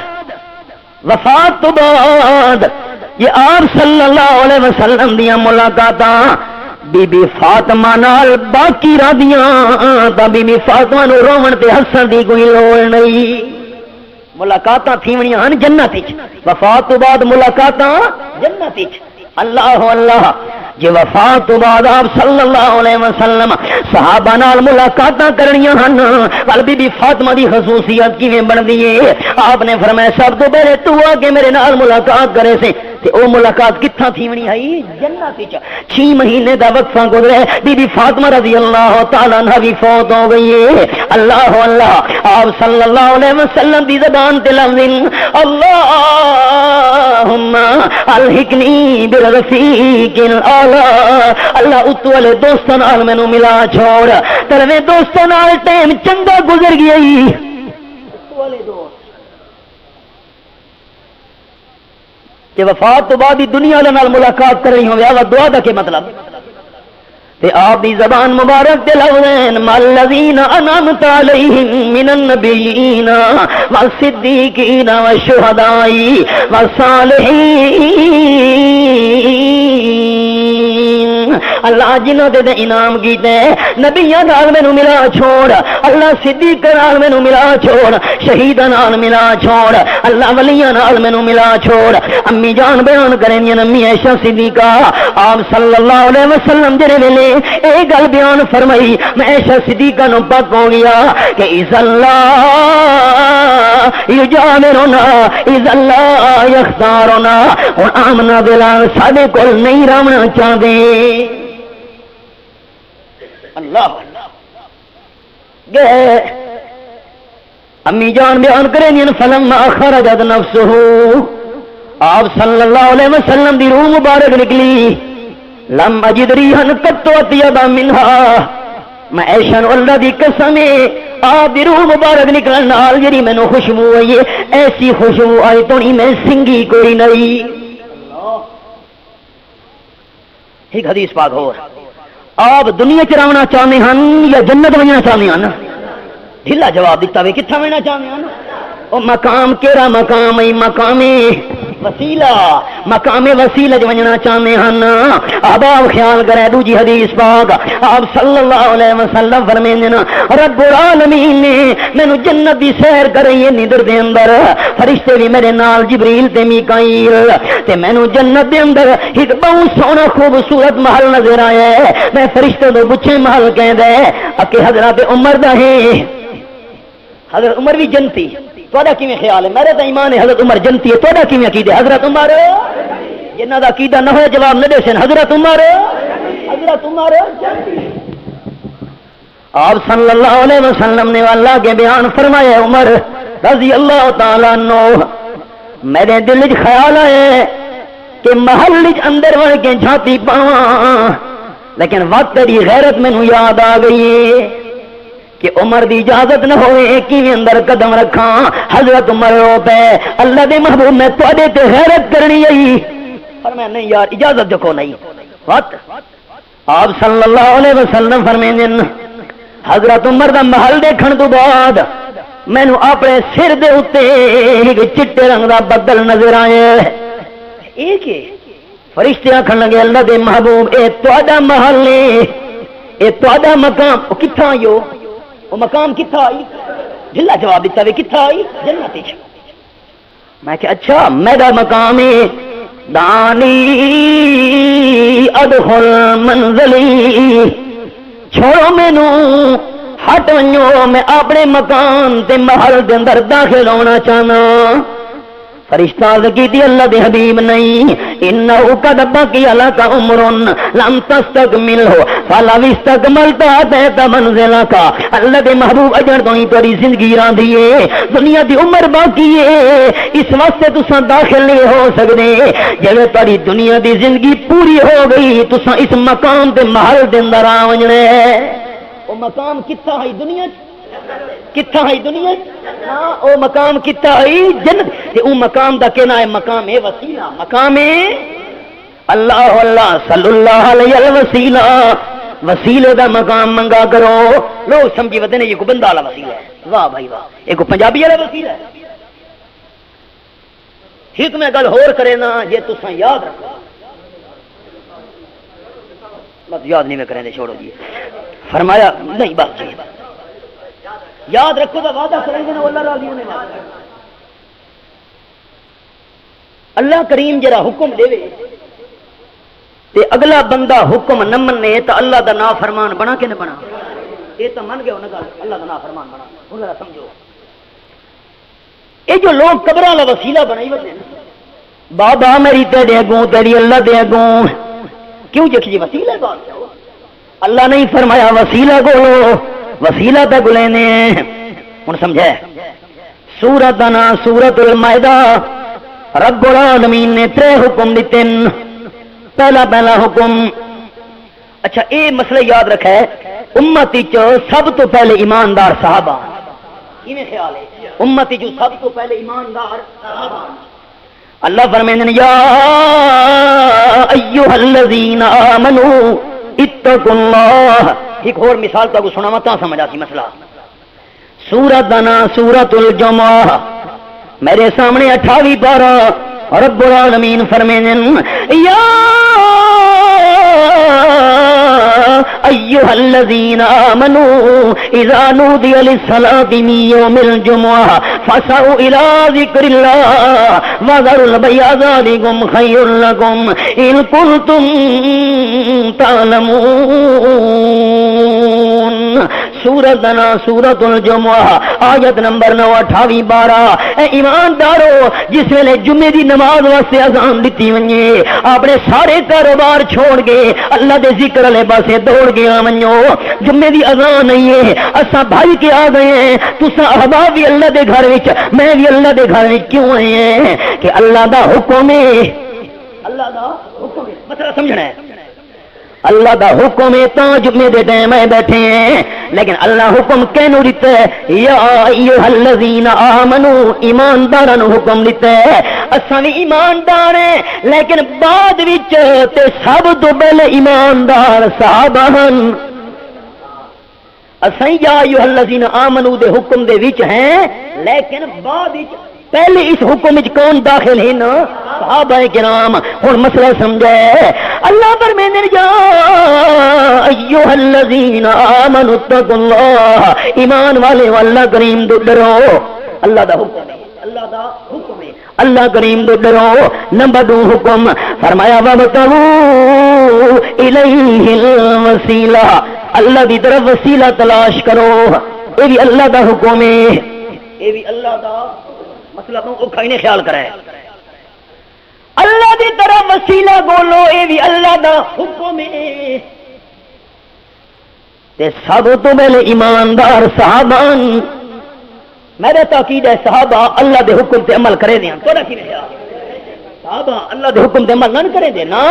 وفات تو بعد یہ آپ صلی اللہ علیہ وسلم دیا ملاقاتاں بی بی فاطمہ نال باقی رہدیاں تا بی بی فاطمہ نو روون تے ہسن دی کوئی لوڑ نہیں. ملاقاتاں تھیونیاں ہن جنت وچ، وفات تو بعد ملاقاتاں جنت وچ. اللہ اللہ جی وفات تو بعد آپ صلی اللہ علیہ وسلم صحابہ نال ملاقاتاں کرنیاں ہن. ول بی بی فاطمہ دی خصوصیت کیویں بندی ہے؟ آپ نے فرمایا سب تو پہلے تو آ کے میرے نال ملاقات کرے سے تے او ملاقات کتھاں تھیونی ہے؟ جنت وچ. 6 مہینے دا وقفہ گزرے بی بی فاطمہ رضی اللہ تعالی عنہا بھی فوت ہو گئی ہے. اللہ اللہ آپ صلی اللہ علیہ وسلم دی زبان تے لفظ اللہم الحقنی بالرفیق الاعلی. اللہ اتو والے دوستاں نال مینوں ملا چھوڑ. ترویں دوستاں نال ٹائم چنگا گزر گیا. اتو والے دوست کہ وفات تو بعد ہی دنیا نال ملاقات کر رہی ہوں یا دعا دا کے مطلب تے آپ دی زبان مبارک تے لفظ مالذین انعمت علیہم من النبیین والصدیقین والشہداء والصالحین. اللہ جنہوں دے انعام کیتے نبیاں نال مینوں ملا چھوڑ. اللہ صدیق نال مینوں ملا چھوڑ. شہیداں نال ملا چھوڑ. اللہ ولیاں نال مینوں ملا چھوڑ. امی جان بیان کریں دی امی عائشہ صدیقہ آپ صلی اللہ علیہ وسلم جڑے ویلے اے گل بیان فرمائی میں عائشہ صدیقہ نو پک ہو گیا کہ اذا اللہ یجامرنا اذا اللہ یختارنا. ہن آمنا بلال ساڈے کول نہیں رہنا چاہدے. اللہ گئے امی جان بیان کریں دی فلما خرجت نفسه آپ صلی اللہ علیہ وسلم دی روح مبارک نکلی. لم اجد ریحا قط اطیب منها. میں عائشہ نو اللہ دی قسم آپ دی روح مبارک نکلن نال جڑی مینوں خوشبو آئی ایسی خوشبو آئی تو نہیں میں سنگھی کوئی نہیں. ایک حدیث پاک ہو آپ دنیا چ رہنا چاہتے ہیں یا جنت بننا چاہتے ہیں؟ ڈھیلا جواب دیتا وے کتنا بننا چاہتے ہیں؟ او مقام کیڑا مقام ہے؟ مقام وسیلہ. مقام وسیلہ جو بننا چاہتے ہیں. اب آپ خیال کریں دوجی حدیث پاک آپ صلی اللہ علیہ وسلم فرمائیں رب العالمین نے مینوں جنت دی سیر کرائی ہے نیندر دے اندر. فرشتے بھی میرے نال جبریل تے میکائیل تے مینوں جنت دے اندر ایک بہت سونا خوبصورت محل نظر آیا ہے. میں فرشتے تو پوچھے محل کہندا ہے کہ حضرت عمر دا ہے. حضرت عمر بھی جنتی. تہاڈا کیویں خیال ہے؟ میرا تو ایمان ہے حضرت عمر جنتی ہے. تہاڈا کیویں عقیدہ ہے؟ حضرت عمر جنہاں دا عقیدہ نہ ہوئے جواب نہ دے سن. حضرت عمر جنتی. آپ صلی اللہ علیہ وسلم نے اللہ کے بیان فرمایا عمر رضی اللہ تعالیٰ عنہ میرے دل وچ خیال ہے کہ محل وچ اندر وڑ کے جھانتی پاواں لیکن وقت دی غیرت مینوں یاد آ گئی کہ عمر دی اجازت نہ ہوئے کیویں اندر قدم رکھاں. حضرت عمر رو پے اللہ دے محبوب میں تواڈے تے غیرت کرنی ہے. فرمایا نہیں یار اجازت دیکھو نہیں. وقت آپ صلی اللہ علیہ وسلم فرمائیں حضرت عمر دا محل دیکھن تو بعد مینوں اپنے سر دے اوتے ایک چٹے رنگ دا بدل نظر آیا. ایک فرشتے آکھن لگے اللہ دے محبوب اے تواڈا محل ہے اے تواڈا مقام. او کتھاں آئیو؟ وہ مقام کتھا آئی؟ ڈھلا جواب دیتا وے کتھا آئی؟ جنت وچ. میں کہ اچھا میرا مقام ہے دانی ادخل منزلی. چھوڑو مینوں ہٹ ونجو میں اپنے مکان تے محل دے اندر داخل ہونا چاہنا. فرشتہ کی اللہ دے حبیب نہیں انہو قد بقی لک عمر لم تستکملہ فلو استکملت اتیت منزلک. اللہ دے محبوب اجر تو ہی تیری زندگی ران دیے دنیا دی عمر باقی ہے اس واسطے تساں داخل نہیں ہو سکدے. جے تیری دنیا دی زندگی پوری ہو گئی تساں اس مقام تے محل دے اندر آ وجنے. او مقام کتھا ہے دنیا کتھا ہے دنیا؟ ہاں او مقام کتھا ہے؟ جنت. تے او مقام دا کہنا ہے مقام ہے وسیلہ. مقام ہے اللہ اللہ صلی اللہ علیہ الوسیلہ. وسیلے دا مقام منگا کرو. لوگ سمجھی ودے نے یہ کو بندہ والا وسیلہ ہے. واہ بھائی واہ یہ کو پنجابی والا وسیلہ ہے. حکم گل ہور کرے نا یہ تساں یاد رکھو، بس یاد نہیں میں کریں دے چھوڑو جی، فرمایا نہیں بس جی یاد رکھو تو وعدہ کریں گے نا اللہ راضی ہونے والا۔ اللہ کریم جرا حکم دے تے اگلا بندہ حکم نہ منے تو اللہ دا نافرمان بنا کہ نہ بنا؟ یہ تو من گیا نا گل، اللہ دا نافرمان بنا۔ ہن ذرا سمجھو، یہ جو لوگ قبراں دا وسیلہ بنائی ہوتے ہیں بابا میری تیرے اگوں تیری اللہ دے اگوں، کیوں جی وسیلہ بات اللہ نہیں فرمایا وسیلہ گولو، وسیلہ تے گلینے ہن سمجھے۔ سورۃ نا سورۃ المائدہ رب العالمین نے 3 حکم دیتے ہیں۔ پہلا حکم، اچھا اے مسئلہ یاد رکھا ہے، امتی چ سب تو پہلے ایماندار صحابہ، کیویں خیال ہے امتی جو سب تو پہلے ایماندار صحابہ۔ اللہ فرمائیں یا ایھا الذین آمنوا اتقوا اللہ۔ ایک اور مثال تو سناواں تا سمجھ آسی مسئلہ۔ سورۃ نا سورۃ الجمعہ میرے سامنے 28 پارہ رب العالمین فرمائیں یا ایھا الذین آمنوا اذا نودی للصلاۃ من یوم الجمعہ فاسعوا الی ذکر اللہ وذروا البیع ذلکم خیر لکم ان کنتم تعلمون۔ سورۃ نا سورۃ الجمعہ آیت نمبر 9 28 12۔ اے ایماندارو جس ویلے جمعے دی نماز واسطے اذان دتی ونجے اپنے سارے کاروبار چھوڑ کے اللہ دے ذکر والے پاسے دوڑ گیا ونجو، جمعے دی اذان نہیں ہے اساں بھائی کے آ گئے ہیں، تساں احباب بھی اللہ دے گھر وچ میں بھی اللہ دے گھر وچ کیوں آئے ہیں کہ اللہ دا حکم ہے، اللہ دا حکم ہے، مسئلہ سمجھنا ہے۔ اللہ دا حکم ہے تا جمعے دے ٹائم میں بیٹھے ہیں، لیکن اللہ حکم کینوں دیتا ہے یا ایھا الذین آمنوا، ایمانداراں نو حکم دیتا ہے۔ اساں بھی ایماندار ہیں لیکن بعد وچ تے سب تو پہلے ایماندار صحابہ ہن۔ اساں یا ایھا الذین آمنوا دے حکم دے وچ ہیں لیکن بعد وچ پہلے اس حکم وچ کون داخل ہیں؟ صحابہ کرام۔ ہن مسئلہ سمجھے، اللہ فرماتے ہیں یا ایھا الذین آمنوا اتقوا اللہ، ایمان والے اللہ کریم تو ڈرو، اللہ دا حکم ہے، اللہ دا حکم ہے، اللہ کریم تو ڈرو۔ نمبر 2 حکم فرمایا وابتغوا الیہ الوسیلہ، اللہ دی طرف وسیلہ تلاش کرو، یہ بھی اللہ دا حکم ہے، یہ بھی اللہ دا مسئلہ کو کھائنے خیال کرے، اللہ دی طرف وسیلہ بولو، یہ بھی اللہ دا حکم ہے۔ تے سب تو پہلے ایماندار صحابہ، میرا تاکید ہے صحابہ اللہ دے حکم تے عمل کرے دیں، تو کی خیال صحابہ اللہ دے حکم تے عمل نہ کرے دیں نا،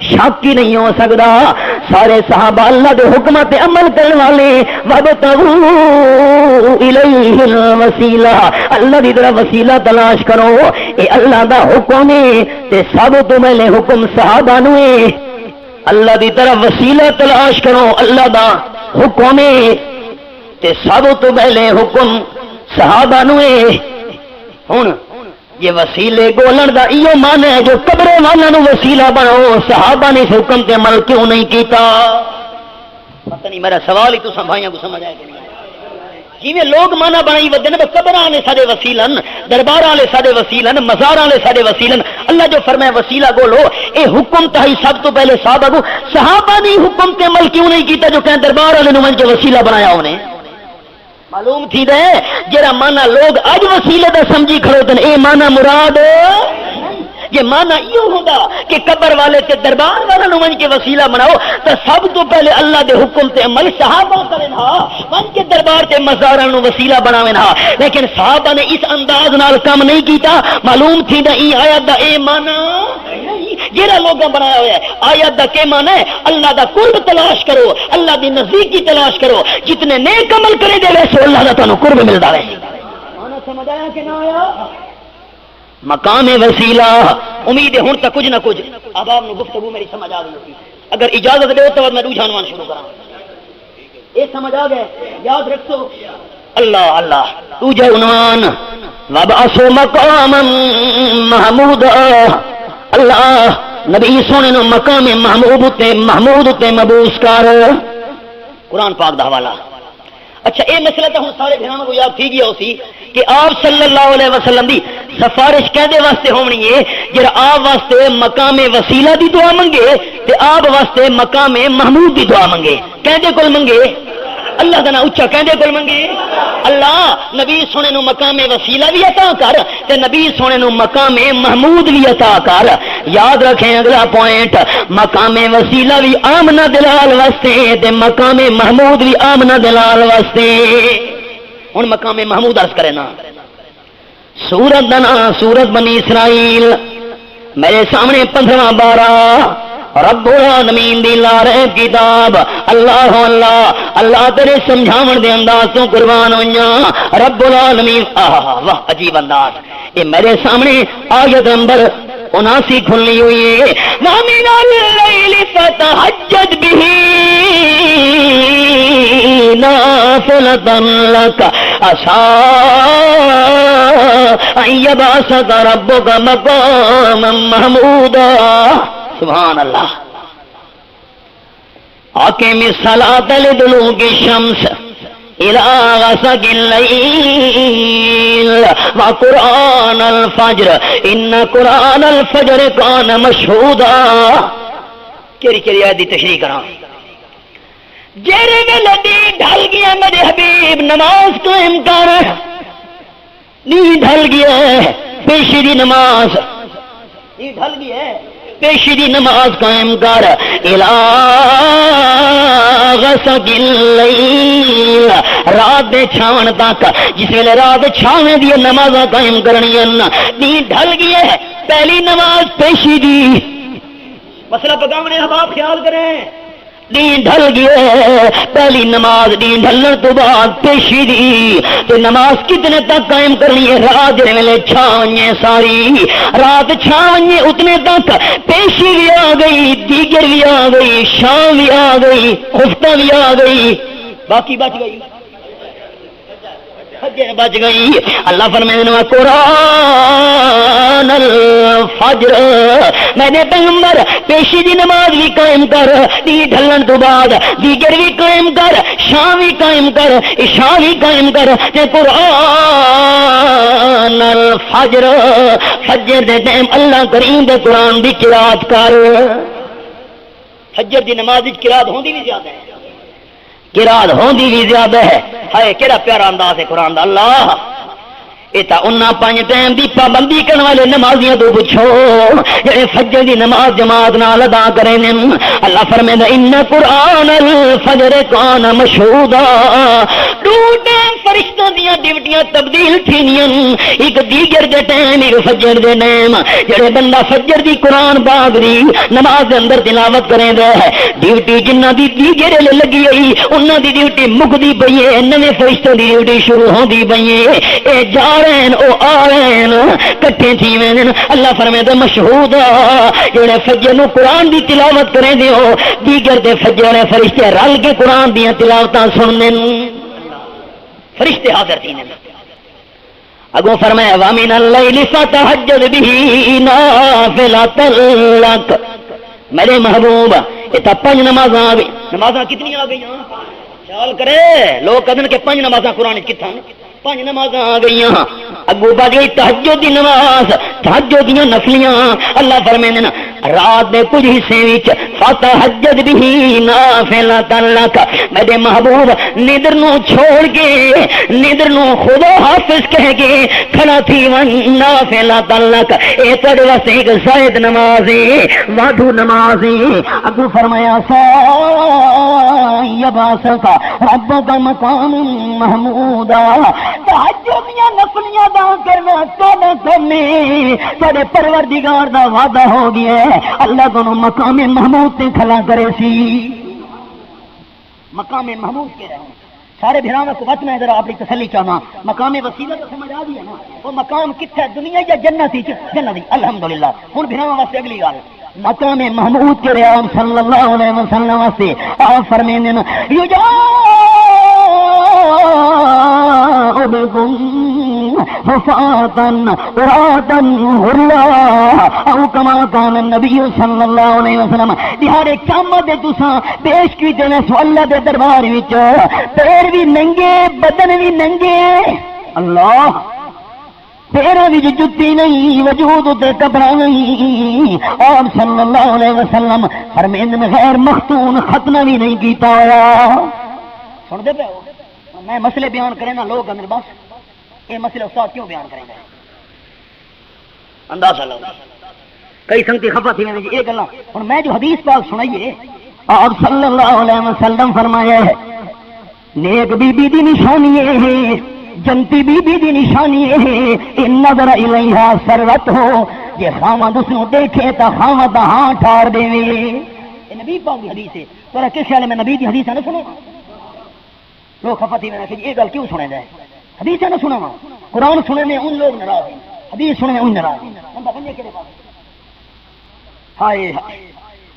شک ہی نہیں ہو سکتا، سارے صحابہ اللہ دے حکمات تے عمل کرنے والے۔ وابتغوا الیہ الوسیلہ، اللہ دی طرف وسیلہ تلاش کرو، اے اللہ دا حکم ہے تے سب تو پہلے حکم صحابہ نو ہے، اللہ دی طرف وسیلہ تلاش کرو، اللہ دا حکم ہے تے سب تو پہلے حکم صحابہ نو ہے۔ ہن یہ وسیلے گولن دا ایو مان ہے جو قبرے والوں نو وسیلہ بناؤ، صحابہ نے اس حکم تے عمل کیوں نہیں کیتا؟ پتہ نہیں میرا سوال ہی تو بھائیاں کو سمجھ آئے کہ نہیں؟ جیویں لوگ مانا بنائی ودے نا قبراں والے سارے وسیلن، دربار والے سارے وسیلن، مزار والے سارے وسیلن، اللہ جو فرمایا وسیلہ گولو، اے حکم تا ہی سب تو پہلے صحابہ نے حکم تے عمل کیوں نہیں کیتا جو کہ دربار والے نو جو وسیلہ بنایا انہیں؟ معلوم تھی دے جرا مانا لوگ اج وسیلے دا سمجھی کھڑوتن، اے مانا مراد یہ مانا یہ ہوگا کہ قبر والے تے دربار والا نو من کے وسیلہ بناؤ تو سب تو پہلے اللہ دے حکم تے عمل صحابہ کرن ہا، من کے دربار تے مزاراں نو وسیلہ بناون ہا، لیکن صحابہ نے اس انداز نال کام نہیں کیتا۔ معلوم تھی دا ای آیت دا اے مانا جیڑا لوگاں بنایا ہوا ہے، آیت دا کے مانا ہے اللہ دا قرب تلاش کرو، اللہ دی نزدیکی تلاش کرو، جتنے نیک عمل کرے دے ویسے اللہ دا تانوں قرب ملدا ہے۔ مانا سمجھ آیا کہ نہ آیا؟ مقام وسیلہ امید ہے ہن تک کچھ نہ کچھ احباب نو گفتگو میری سمجھ آ گئی، اگر اجازت دے تو میں رجحان شروع کراں۔ یہ سمجھ آ گئے؟ یاد رکھو اللہ اللہ تجھے عنوان وبعث مقاما محمودا اللہ نبی سونے نو مقام محمود تے مبعوث کر قرآن پاک دا حوالہ. اچھا یہ مسئلہ تو ہوں سارے بھراواں کو یاد تھی گیا ہو سی کہ آپ صلی اللہ علیہ وسلم دی سفارش کہدے واسطے ہونی ہے جڑا آپ واسطے مقام وسیلہ دی دعا منگے تے آپ واسطے مقام محمود دی دعا منگے کہدے کول منگے اللہ کا نا اچھا کہندے کول منگے اللہ نبی سونے نو مقام وسیلہ بھی عطا کر تے نبی سونے نو مقام محمود بھی عطا کر. یاد رکھیں اگلا پوائنٹ مقام وسیلہ بھی آمنہ دلال واسطے تے مقام محمود بھی آمنہ دلال واسطے. ہن مقام محمود عرض کرے نا سورت دا نا سورت بنی اسرائیل میرے سامنے 15واں بارہ رب العالمین دی لارب کتاب اللہ اللہ اللہ تیرے سمجھاون دے انداز تو قربان ہویاں رب العالمین واہ عجیب انداز. یہ میرے سامنے آیت نمبر 79 کھلی ہوئی ہے وَمِنَ اللَّيْلِ فَتَهَجَّدْ بِهِ نَافِلَةً لَكَ عَسَىٰ أَن يَبْعَثَكَ رَبُّكَ مَقَامًا مَحْمُودًا. سبحان اللہ. اقم الصلاۃ لدلوک الشمس الى غسق الليل وقرآن الفجر ان قرآن الفجر كان مشهودا. کیڑی آیت دی تشریح کراں جڑے ویلے دی ڈھل گیا میرے حبیب نماز قائم کر نیند ڈھل گیا پیشی دی نماز نیند ڈھل گئی ہے پیشی دی نماز قائم کر الا غسق اللیل رات دے چھاون تک جس ویلے رات چھاویں دی نماز قائم کرنی نیند ڈھل گئی ہے پہلی نماز پیشی دی مسئلہ پکاونے احباب خیال کریں نیند ڈھل گئی پہلی نماز نیند ڈھلن تو بعد پیشی دی تو نماز کتنے تک قائم کرنی ہے رات جے ویلے چھاویں ساری رات چھاویں اتنے تک پیشی بھی آ گئی دیگر بھی آ گئی شام بھی آ گئی خفتہ بھی آ گئی باقی بچ گئی بچ گئی. اللہ فرمائے قرآن الفجر میں نے پیغمبر پیشی دی نماز بھی قائم کر دی ڈھلن تو بعد دیگر بھی قائم کر شام بھی قائم کر عشاء بھی قائم کر تے قرآن الفجر فجر دے ٹائم اللہ کریم دے قرآن دی قرات کر. فجر دی نماز دی قرات ہوندی بھی زیادہ ہے قرات ہوندی بھی زیادہ ہے. ہائے کیڑا پیارا انداز ہے قرآن دا. اللہ یہ تو انہاں 5 ٹائم دی پابندی کرنے والے نمازیاں تو پوچھو جڑے فجر دی نماز جماعت نال ادا کریں. اللہ فرمائے ان قرآن الفجر کان مشہودا. دو ٹائم فرشتوں دیاں ڈیوٹیاں تبدیل تھینیاں ایک دیگر دے ٹائم ایک فجر دے ٹائم. جڑے بندہ فجر دی قرآن پاک دی نماز دے اندر تلاوت کریں دے ڈیوٹی جنہاں دی دیگر لگی ہوئی انہاں دی ڈیوٹی مکدی پئی ہے نویں فرشتوں دی ڈیوٹی شروع ہوندی پئی ہے. اے جا او آرین کٹھے تھی میں. اللہ فرمائے تے مشہود جڑے فجر نو قرآن دی تلاوت کریں دے ہو دیگر دے فجر فرشتے رل کے قرآن دیاں تلاوتاں سننے فرشتے حاضر تھی نے. اگوں فرمایا وَمِنَ اللَّيْلِ فَتَهَجَّدْ بِهِ نَافِلَةً لَكَ. میرے محبوب یہ تو 5 نمازاں آ گئی. نمازاں کتنی آ گئی خیال کرے لوگ کہتے ہیں کہ 5 نمازاں قرآن کتنا 5 نمازاں آ گئی. اگو بڑھ گئی تہجد دی نماز تہجد دیاں نفلیاں. اللہ فرمائے نا رات دے کچھ حصے وچ فتہجد بہ نافلۃ لک. میرے محبوب نیندر نو چھوڑ کے نیندر نو خدا حافظ کہہ کے کھڑا تھی ون نافلۃ لک. اے تیرے واسطے ایک زائد نماز ہے وادو نماز ہے. اگو فرمایا سا یباسک ربک مقام محمودا. تہجد دیاں نفلیاں ادا کرنا تیرے کرنے تیرے پروردگار دا وعدہ ہو گیا ہے. اللہ کو مقام محمود تے کھلا کرے سی. مقام محمود کے رہے سارے بھراواں کو بات میں ذرا اپنی تسلی چاہاں. مقام وسیلہ تو سمجھ آ گیا نا وہ مقام کتھے دنیا یا جنت ہی جنت ہی الحمدللہ. ہن بھراواں واسطے اگلی گل مقام محمود کے رہے صلی اللہ علیہ وسلم واسطے آپ فرمائیں بكم حفاة عراة غرلا او كما كان النبي صلی اللہ علیہ وسلم دیہڑے قیامت دے تساں پیش کیتے نے سو اللہ دے دربار وچ پیر بھی ننگے بدن بھی ننگے اللہ پیروں بھی جتی نہیں وجود تے کپڑا نہیں اور صلی اللہ علیہ وسلم فرمیند میں غیر مختون ختنہ بھی نہیں کیتا ہوا سن دے پہ ہو میں مسئلے بیان کریں نا لوگ اندر بس یہ مسئلہ استاد کیوں بیان کریں گے اندازہ لو کئی سنگتی خفا تھی میں یہ گلا اور میں جو حدیث پاک سنائیے آپ صلی اللہ علیہ وسلم فرمایا ہے نیک بی بی دی نشانی ہے جنتی بی بی دی نشانی ہے ان نظر الیہا سرت ہو یہ خامد اس نو دیکھے تا خامد ہاں ٹھار دے یہ نبی پاک دی حدیث ہے تو کس خیال میں نبی دی حدیث ہے نہ سنو لوگ خفا تھی میں کہ یہ گل کیوں سنے جائے حدیث ہے نہ سنا قرآن سنے میں ان لوگ ناراض ہیں حدیث سنے میں ان ناراض ہیں بندہ بنجے کے پاس ہائے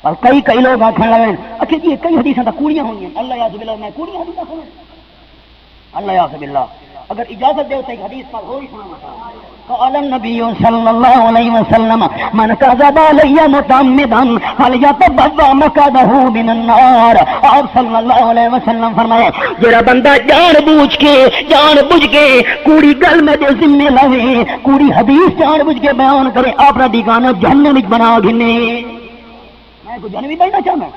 اور کئی لوگ آخر لگے اچھا جی کئی حدیثیں تو کوڑیاں ہوئی ہیں اللہ یاذ باللہ میں کوڑیاں حدیث سنوں اللہ یاذ باللہ اگر اجازت دے تو ایک حدیث پر وہی سنانا قال النبي صلى الله عليه وسلم من كذب علي متعمدا فليتبوأ مقعده من النار آپ صلی اللہ علیہ وسلم فرمائے جڑا بندہ جان بوجھ کے کوڑی گل میں دے ذمہ لوے کوڑی حدیث جان بوجھ کے بیان کرے اپنا ٹھکانہ جہنم وچ بنا گھنے میں کو جہنم بننا چاہنا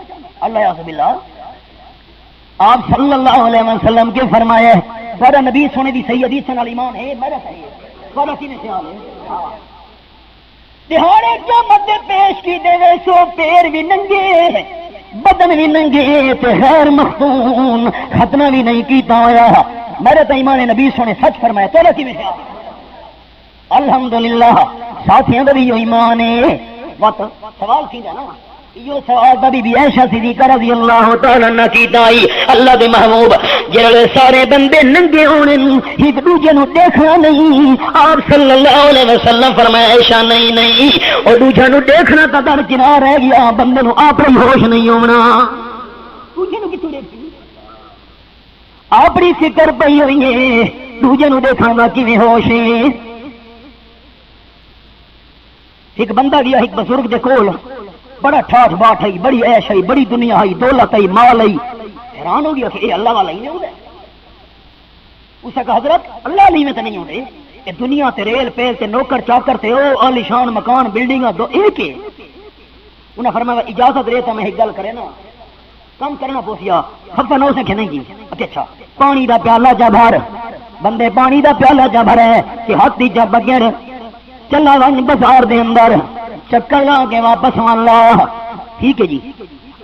اللہ یاذ باللہ آپ صلی اللہ علیہ وسلم کے فرمایا سارا نبی سونے دی صحیح حدیث نال ایمان ہے میرا صحیح ہے سارا سینے خیال ہے دہاڑے قیامت دے پیش کی دے سو پیر بھی ننگے بدن بھی ننگے تے غیر مختون ختنہ بھی نہیں کیتا ہویا میرے تے ایمان نبی سونے سچ فرمایا تو کی خیال الحمدللہ ساتھیاں دا بھی ایمان ہے وقت سوال کیدا نا یہ سوال بی بی عائشہ صدیقہ رضی اللہ تعالی عنہ کی دائی اللہ دے محبوب جڑے سارے بندے ننگے ہونے ایک دوجے نو دیکھنا نہیں آپ صلی اللہ علیہ وسلم فرمایا عائشہ نہیں اور دوجے نو دیکھنا تا درکنار رہ گیا بندے نو اپنی ہوش نہیں ہونا دوجے نو کتوں دیکھتی اپنی فکر پئی ہوئی ہے دوجے نو دیکھنا دا کیویں ہوش ہے ایک بندہ گیا ایک بزرگ دے کول بڑا ٹھاٹ باٹ ہے بڑی عیش ہے بڑی دنیا ہے دولت ہے مال ہے حیران ہو گیا کہ یہ اللہ والا ہی نہیں ہوتا اس نے کہا حضرت اللہ علی میں تو نہیں ہوتے یہ دنیا تے ریل پیل تے نوکر چاکر تے او عالیشان مکان بلڈنگاں دو ایک ہے انہیں فرمایا اجازت دے تو میں ایک گل کرے نا کم کرنا پوسیا خفا نہ اسے کہ نہیں کی اچھا پانی دا پیالہ جا بھر بندے پانی دا پیالہ جا بھر ہے کہ ہاتھ دی جا بغیر چلا ون بازار دے اندر چکر لا کے واپس مان لا ٹھیک ہے جی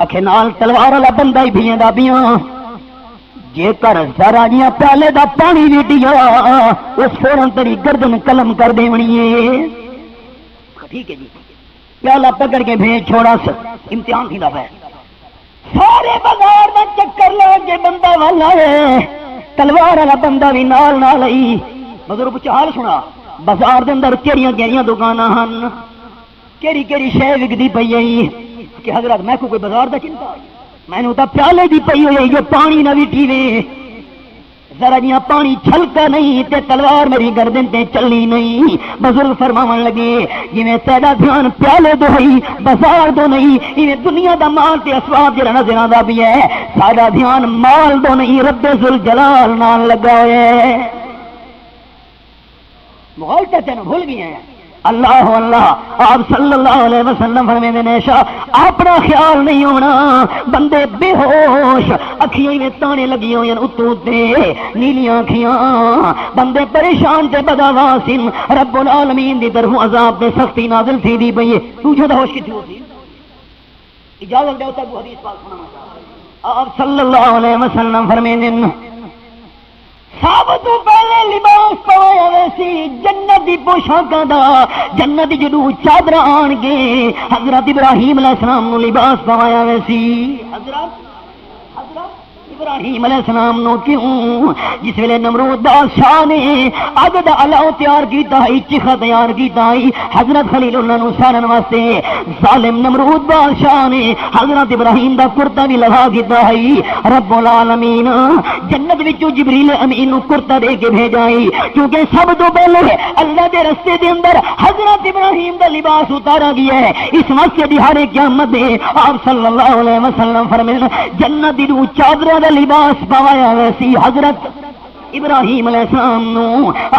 اکھے نال تلوار والا بندہ ہی بھی دابیاں جے کر ذرا جیاں پیالے دا پانی بھی دیا اس فوراً تیری گردن قلم کر دینی ہے ٹھیک ہے جی پیالہ پکڑ کے بھیج چھوڑا امتحان تھی دفعہ سارے بازار میں چکر لا کے بندہ والا ہے تلوار والا بندہ بھی نال نال ہی بزرگ حال سنا بازار دے اندر کیڑیاں دکاناں ہن کیڑی شے وکدی پئی ہے کہ حضرت میں کوئی بازار دا چنتا میں تو پیالے دی پئی ہوئی یہ پانی نہ ویٹھی وے ذرا جیاں پانی چھلکا نہیں تے تلوار میری گردن تے چلی نہیں بزرگ فرماون لگے جویں تیرا دھیان پیالے دو ہی بازار دو نہیں ایویں دنیا دا مال تے اسباب جڑا نظر آندا بھی ہے سارا دھیان مال دو نہیں رب ذوالجلال نال لگا ہے مغل کہتے ہیں بھول گئے ہیں اللہ اللہ آپ صلی اللہ علیہ وسلم فرماتے ہیں اپنا خیال نہیں ہونا بندے بے ہوش اکھیاں میں تانے لگی ہوئی اتوں تے نیلیاں اکھیاں بندے پریشان تے بدحواسن رب العالمین دی طرف عذاب تے سختی نازل تھی دی پئی تجھے ہوش کتنی ہوتی اجازت دو تک حدیث پاک سنانا آپ صلی اللہ علیہ وسلم فرماتے ہیں سب تو پہلے لباس پایا ویسی جنت دی پوشاکاں دا جنت دی جدوں چادر آن گے حضرت ابراہیم علیہ السلام نو لباس پایا ویسی حضرت ابراہیم علیہ السلام نو کیوں جس ویلے نمرود بادشاہ نے اگ دا الاؤ تیار کیتا ہے، چیخا تیار کیتا ہے حضرت خلیل اللہ نو سارن واسطے، ظالم نمرود بادشاہ نے حضرت ابراہیم دا کرتا بھی لگا کیتا ہے۔ رب العالمین جنت وچوں جبریل امین نو کرتا دے کے بھیجا ہے، کیونکہ سب تو پہلے اللہ دے رستے دے اندر حضرت ابراہیم دا لباس اتارا گیا ہے۔ اس واسطے دہاڑے قیامت دے آپ صلی اللہ علیہ وسلم فرمائے جنت دی چادر دا لباس پوایا ویسی حضرت ابراہیم علیہ السلام نو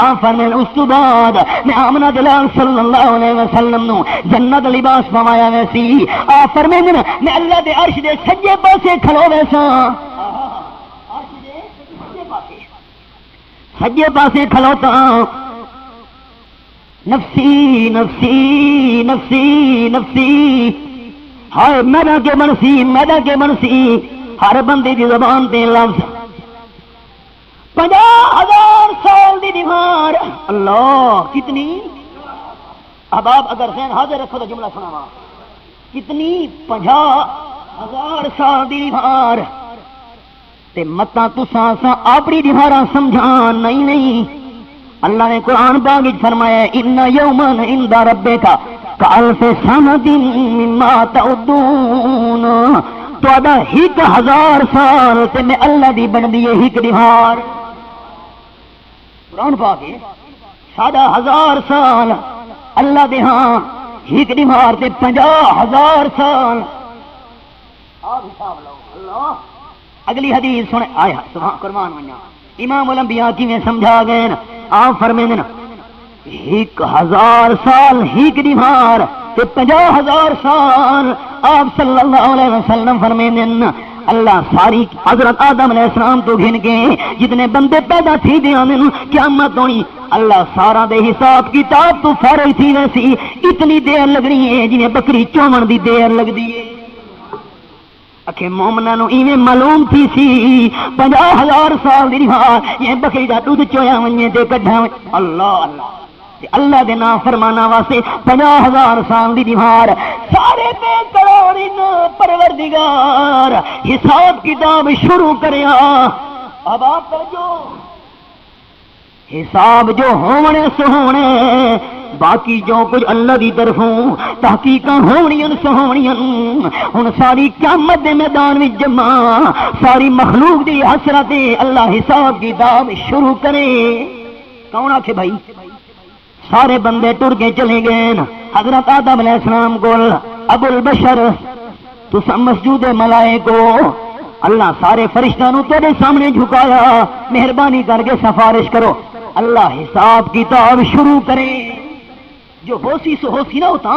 آپ فرمائے اس تو بعد میں آمنہ دلال صلی اللہ علیہ وسلم نو جنت لباس پوایا ویسی آپ فرمائے میں اللہ دے عرش دے سجے پاسے کھلو ویسا، سجے پاسے کھلوتا نفسی نفسی نفسی نفسی، ہائے میرا کے منسی میرا کے منسی، ہر بندے دی زبان تے لفظ 50,000 سال دی دیوار، اللہ کتنی احباب اگر ذہن حاضر رکھو تو جملہ سناوا، کتنی 50,000 سال دی دیوار تے متا تساں سا اپنی دیواراں سمجھان نہیں اللہ نے قرآن پاک وچ فرمایا ان یومن عند ربک کالف سنۃ مما تعدون، تہاڈا 1000 سال تے میں اللہ دی بندی ہے ایک دیوار، قرآن پاک ہے ساڈا 1000 سال اللہ دے ہاں ایک دیوار تے 50,000 سال، آپ حساب لو اللہ۔ اگلی حدیث سن آیا سبحان قربان ونجا امام الانبیاء کی میں سمجھا گئے آپ فرمیندے 1000 سال ایک دیوار تے 50,000 سال، آپ صلی اللہ علیہ وسلم فرمیندے اللہ ساری حضرت آدم علیہ السلام تو گھن کے جتنے بندے پیدا تھی دیا میں قیامت ہونی اللہ سارا دے حساب کتاب تو فارغ تھی ویسی اتنی دیر لگنی ہے جنہیں بکری چومن دی دیر لگ دی ہے۔ اکھے مومنہ نو ایویں معلوم تھی سی 50,000 سال دی دیوار یہ بکری دا دودھ چویا ونجے تے کڈھا اللہ اللہ اللہ دے نام فرمانا واسطے 50,000 سال دی دیوار سارے بے قرار پروردگار حساب کتاب شروع کریا۔ اب آپ توجہ حساب جو ہونے سو ہونے باقی جو کچھ اللہ دی طرفوں تحقیقاں ہونیاں سو ہونیاں ہن ساری قیامت دے میدان وچ جمع ساری مخلوق دی حسرت اللہ حساب کتاب شروع کرے۔ کون آکھے بھائی سارے بندے ٹر کے چلے گئے حضرت آدم علیہ السلام کو ابو البشر تو مسجود ملائکو اللہ سارے فرشتوں نو تیرے سامنے جھکایا مہربانی کر کے سفارش کرو اللہ حساب کتاب شروع کرے جو ہوسی سو ہوسی نہ ہوتا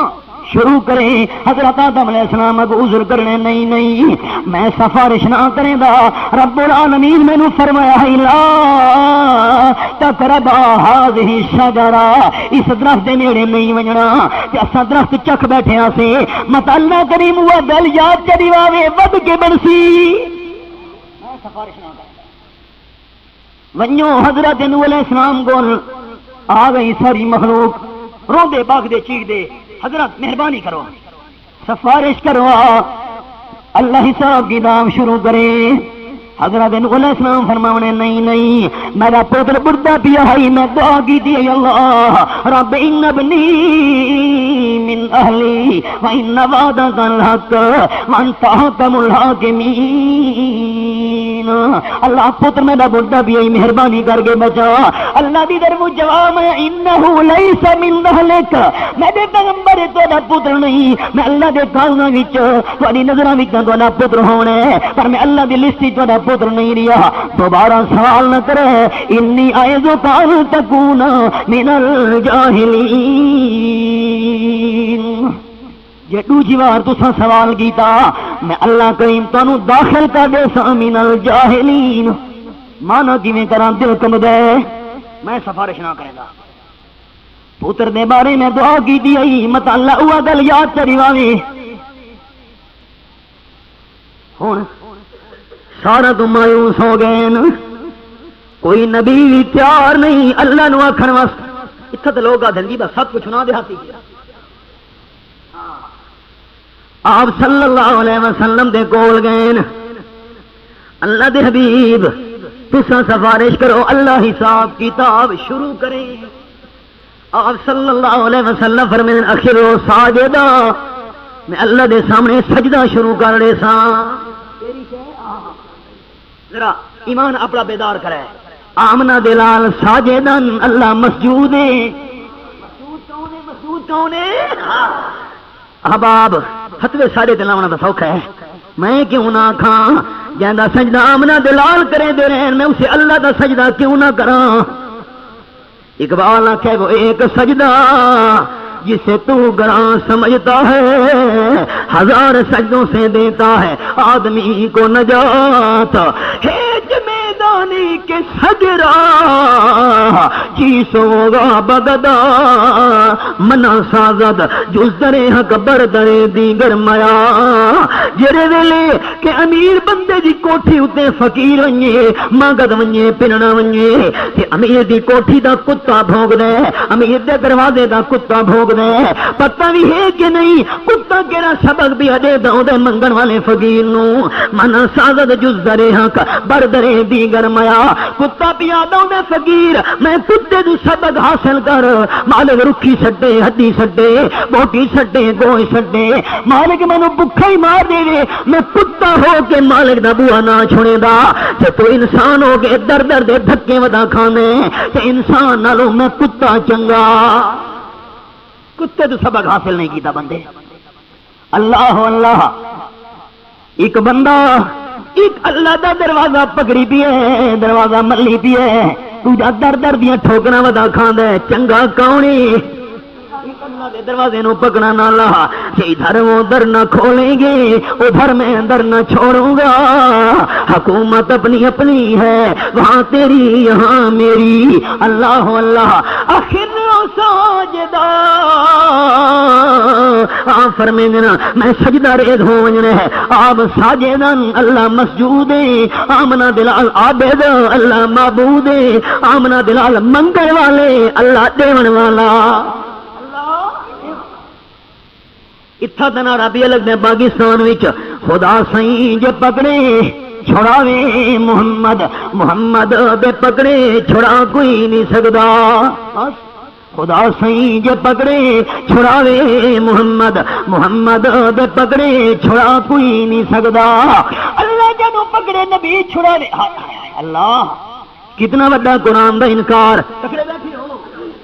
شروع کریں۔ حضرت آدم علیہ السلام کو عذر کرنے نہیں میں سفارش نہ کریں دا رب العالمین میں نے فرمایا ہے لا تقربا هذه الشجرہ اس درخت دے نیڑے نہیں ونجنا تے اساں درخت چکھ بیٹھے ہاں سے مت اللہ کریم وہ گل یاد چڑی واوے ود کے بنسی میں سفارش نہ کریں ونجو حضرت نوح علیہ السلام کو آ گئی ساری مخلوق روندے باغ دے چیخ دے حضرت مہربانی کرو سفارش کرو اللہ حساب کی نام شروع کرے۔ حضرت نوح علیہ السلام فرماونے نہیں میرا پتر بڑھتا پیا ہے میں دعا کی دی اللہ رب ان ابنی من اہلی وان وعدک الحق وانت احکم الحاکمین اللہ پتر میرا بڑھتا پیا ہے مہربانی کر کے بچا۔ اللہ دی طرف جواب ہے انہ لیس من اہلک میرے پیغمبر تیرا پتر نہیں میں اللہ دے کاغذاں وچ تہاڈی نظراں وچ تہاڈا پتر ہونا ہے پر میں اللہ دی لسٹ تہاڈا پتر نہیں رہا۔ دوبارہ سوال نہ کرے انی اعوذک ان تکون من الجاہلین جے دوجی بار تساں سوال کیتا میں اللہ کریم تانوں داخل کر دے سا من الجاہلین مانا کیویں کراں دل کمدے میں سفارش نہ کرے گا پتر دے بارے میں دعا کی دی مت اللہ او گل یاد کری واوی ہن سارا تو مایوس ہو گئے کوئی نبی بھی تیار نہیں اللہ نو آکھن واسطے اتنے تو لوگ آدھن جی بس سب کچھ نہ دیہاتی کیا آپ صلی اللہ علیہ وسلم دے کول گئے اللہ دے حبیب تساں سفارش کرو اللہ حساب کتاب شروع کریں. آپ صلی اللہ علیہ وسلم فرمائیں اخرو ساجدہ میں اللہ دے سامنے سجدہ شروع کر رہے سا. ذرا ایمان اپنا بیدار کرے. آمنہ دلال ساجدن اللہ مسجود ہے. مسجود کون ہے؟ احباب فتوے سارے دلاونا تو سوکھا ہے. میں کیوں نہ کھاں جہاں سجدہ آمنہ دلال کرے دے رہے ہیں میں اسے اللہ دا سجدہ کیوں نہ کراں. اقبال کہ وہ ایک سجدہ جسے تو گراں سمجھتا ہے ہزار سجدوں سے دیتا ہے آدمی کو نجات. ہیج میدانی کے سجرا چیسو گا بگدا منا سازد جز درے حق بردرے دیگر میا. جرے ویلے کہ امیر بندے دی کوٹھی اتے فقیر ونجے مانگد ونجے پننا ونجے تے امیر دی کوٹھی دا کتا بھونگ دے امیر دے دروازے دا کتا بھونگ دے. پتہ بھی ہے کہ نہیں کتا کیڑا سبق بھی دے دوں دے منگن والے فقیر نو. منا سازد جز درے حق بردرے دیگر میا. کتا پیا دوں دے فقیر میں کتے دو سبق حاصل کر. مالک رکھی سٹے ہڈی سٹے بوٹی سٹے گوئی سٹے مالک مینوں بکھا ہی مار دے میں کتا ہو کے مالک دا بوا نہ چھوڑے دا. تے تو انسان ہو کے در در دے دھکے ودا کھانے تے انسان نالوں میں کتا چنگا. کتے تو سبق حاصل نہیں کیتا بندے. اللہ اللہ ایک بندہ ایک اللہ دا دروازہ پکڑی پیے دروازہ ملی پیے دوجا در در دیاں ٹھوکراں ودا کھاندا ہے. چنگا کونی اللہ دے دروازے نو پکڑا نہ لا کہ ادھر وہ در نہ کھولیں گے ادھر میں اندر نہ چھوڑوں گا. حکومت اپنی اپنی ہے وہاں تیری یہاں میری. اللہ اللہ آخر ساجدہ آپ فرمائیں نا میں سجدہ ریز ہوں وجنے ہے. آپ ساجدن اللہ مسجود آمنہ دلال عابد اللہ معبود آمنہ دلال منگل والے اللہ دیون والا. اتھا دنا ربی الگ نے پاکستان وچ خدا سائیں جے پکڑے چھڑاوے محمد محمد دے پکڑے چھڑا کوئی نہیں سکدا. خدا سائیں جے پکڑے چھڑاوے محمد محمد دے پکڑے چھڑا کوئی نہیں سکدا. اللہ جنوں پکڑے نبی چھڑا لے. اللہ کتنا بڑا قرآن دا انکار. پکڑے بیٹھے ہو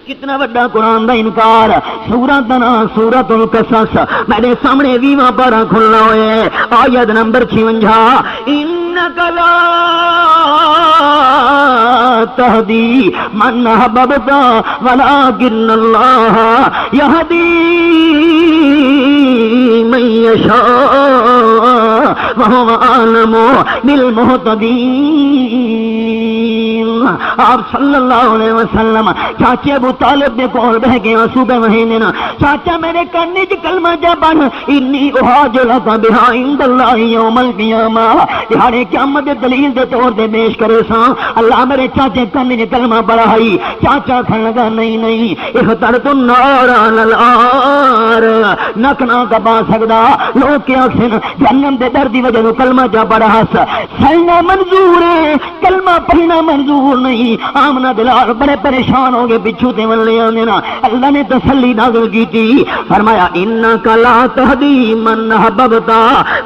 کتنا بڑا قرآن دا انکار. سورۃ نا سورۃ القصص میرے سامنے 20واں پارہ کھلنا ہوئے آیت نمبر 56 انک لا تہدی من احببت ولکن اللہ یہدی من یشاء وہو اعلم بالمہتدین. آپ صلی اللہ علیہ وسلم چاچے ابو طالب دے کول بہ کے آنسو پہ وہینے نا چاچا میرے کرنے چ کلمہ جا پڑھ انی احاج لک بہا عند اللہ یوم القیامہ. یارے قیامت دے دلیل دے طور دے پیش کرے سا اللہ میرے چاچے کرنے چ کلمہ پڑھائی. چاچا کھن لگا نہیں نہیں اخترت النار علی الار نک نہ کپا سکدا. لوگ کیا آکھن جہنم دے در دی وجہ تو کلمہ جا پڑھا سلنا منظور ہے کلمہ پڑھنا منظور نہیں. آمنہ دلال بڑے پریشان ہو گئے پچھو تے ولے آنے نا. اللہ نے تسلی نازل کی تھی فرمایا انک لا تہدی من احببت.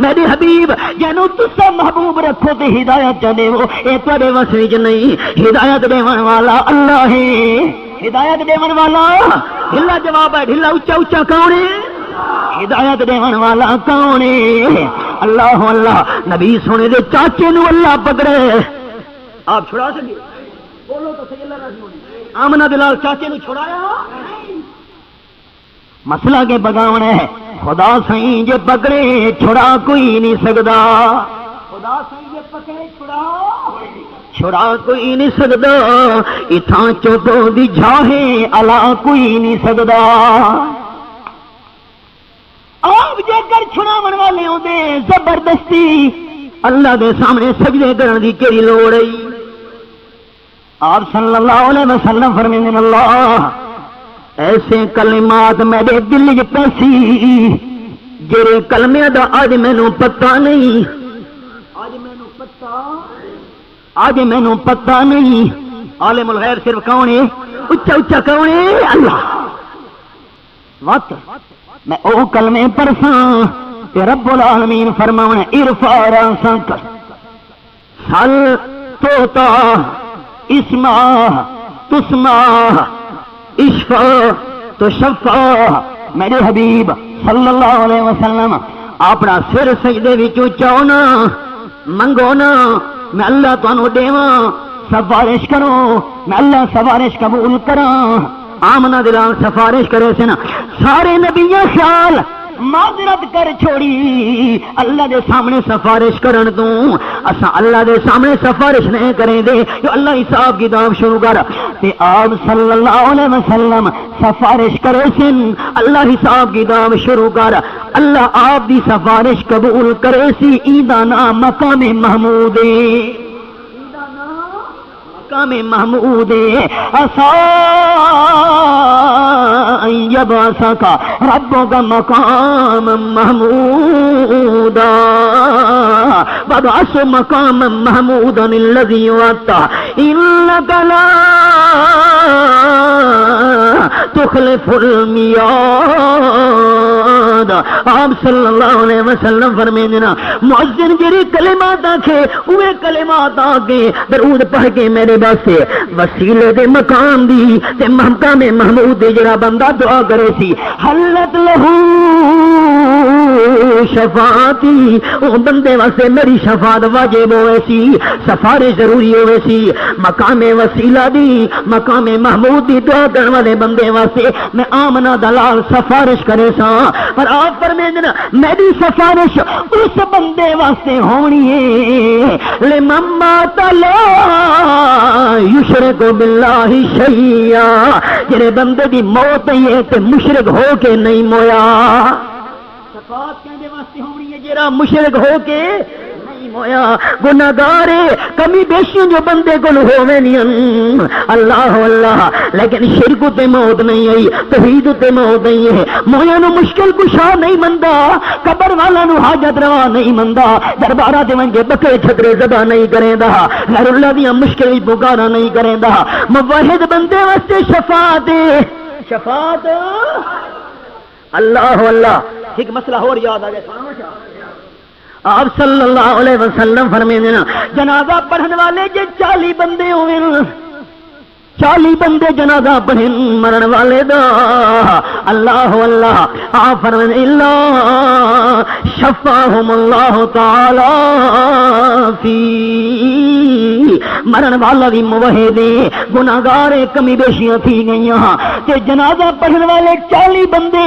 میرے حبیب جنوں تسا محبوب رکھو تے ہدایت دے وہ اے تواڈے وس وچ نہیں. ہدایت دیون والا اللہ ہے. ہدایت دیون والا ڈھلا جواب ہے ڈھلا اونچا اونچا کون ہے؟ ہدایت دیون والا کون ہے؟ اللہ اللہ. نبی سونے دے چاچے نو اللہ پکڑے. آپ چھڑا سکے بولو تو صحیح. اللہ رسول آمنہ دلال چاچے نے چھڑایا مسئلہ کے بگاون ہے. خدا سائیں جے پکڑے چھڑا کوئی نہیں سکدا. خدا سائیں جے پکڑے چھڑا کوئی نہیں سکدا. اتھاں چوٹو دی جاہے الا کوئی نہیں سکدا. آپ جے کر چھڑاون والے ہوندے زبردستی اللہ دے سامنے سجدے کرن دی کیڑی لوڑ ہے. آپ صلی اللہ علیہ وسلم فرمائیں اللہ ایسے کلمات میرے دل وچ پیسی جڑے کلمے دا اج مینوں پتہ نہیں. اج مینوں آج مینوں پتہ نہیں عالم الغیب صرف کون ہے؟ اچا اچا کون ہے؟ اللہ. وقت میں او کلمے پڑھساں تے رب العالمین فرماونا ارفع راسک سل توتا اسمع تسمع اشفع تشفع. میرے حبیب صلی اللہ علیہ وسلم اپنا سر سجدے وچ اچاؤ نا، منگو نا، میں اللہ تانوں دیواں، سفارش کرو، میں اللہ سفارش قبول کراں. آمنا دلال سفارش کرے سن سارے نبیاں خیال معذرت کر چھوڑی اللہ دے سامنے سفارش کرن تو اساں اللہ دے سامنے سفارش نہیں کریں دے جو اللہ حساب کتاب شروع کر تے آپ صلی اللہ علیہ وسلم سفارش کرے سن اللہ حساب کتاب شروع کر اللہ آپ دی سفارش قبول کرے سی. ایدا نام مقام محمود مقام محمود اسا یبعثک ربک مقام محمودا وابعث مقام محمودا الذی وعدتہ انک لا تخلف المیعاد. آپ صلی اللہ علیہ وسلم فرمائیں نا مؤذن جڑی کلمات آکھے اوے کلمات آگے درود پڑھ کے میرے واسطے وسیلے دے مقام دی تے مقام محمود دے جڑا بندہ دعا کرے سی حلت لہو شفاعتی او بندے واسطے میری شفاعت واجب ہوئے سی سفارش ضروری ہوئے سی. مقام وسیلہ دی مقام محمود دی دعا کرنے والے بندے واسطے میں آمنا دلال سفارش کرے سا پر آپ فرمائیں نا میری سفارش اس بندے واسطے ہونی ہے لمن مات لا یشرک باللہ شیئا جڑے بندے دی موت ہے تے مشرک ہو کے نہیں مویا. شفاعت کہندے واسطے ہونی ہے جڑا مشرک ہو کے نہیں مویا. گناہگار کمی بیشیاں جو بندے کو ہووے نہیں اللہ اللہ لیکن شرک تے موت نہیں آئی توحید تے موت نہیں ہے. مویا نو مشکل کشا نہیں مندا قبر والا نو حاجت روا نہیں مندا دربارہ تے ونجے بکرے چھترے ذبح نہیں کریندا غیر اللہ دی مشکل پکارا نہیں کریندا. موحد بندے واسطے شفاعت شفاعت اللہ اللہ. ایک مسئلہ اور یاد آ گیا آپ صلی اللہ علیہ وسلم فرمائیں نا جنازہ پڑھنے والے جے 40 بندے ہوئے 40 بندے جنازہ پڑھن مرن والے دا اللہ اللہ آپ فرمائیں اللہ شفاہم اللہ تعالی فی مرن والا بھی موحد گناہگار کمی بیشیاں تھی گئیاں تے جنازہ پڑھن والے 40 بندے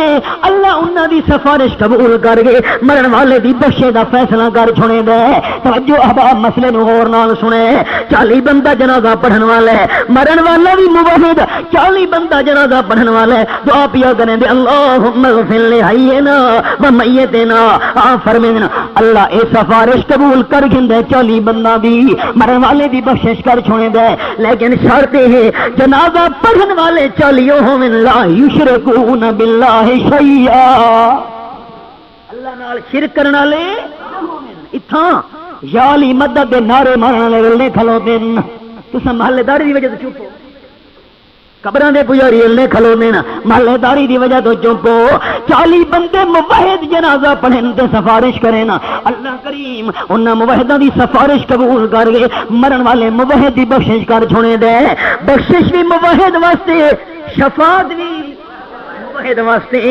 اللہ انہاں دی سفارش قبول کر گئے مرن والے دی بخشے دا فیصلہ کر چھوڑے دے. توجہ احباب مسئلے نو غور نال سنے 40 بندہ جنازہ پڑھن والا ہے مرن والا بھی موحد 40 بندہ جنازہ پڑھن والا ہے دعا پیا کریں دے اللہم اغفر لحینا و میتنا. آپ فرمائیں اللہ اے سفارش قبول کر گندے 40 بندہ بھی مرن والے دی بخشش کر چھوڑے دے لیکن شرط ہے جنازہ پڑھن والے 40 ہوویں لا یشرکون باللہ شیئا اللہ نال شرک کرن والے اتھاں یا علی مدد دے نعرے مارن والے ولے کھلوتے تساں محلے داری دی وجہ تو چپ ہو قبراں دے پجاری ولے کھلوتے نا محلے داری دی وجہ تو چپ ہو. 40 بندے موحد جنازہ پڑھن تے سفارش کرے نا اللہ کریم انہاں موحداں دی سفارش قبول کر گئے مرن والے موحد دی بخشش کر چھوڑے دے. بخشش بھی موحد واسطے شفاعت بھی موحد واسطے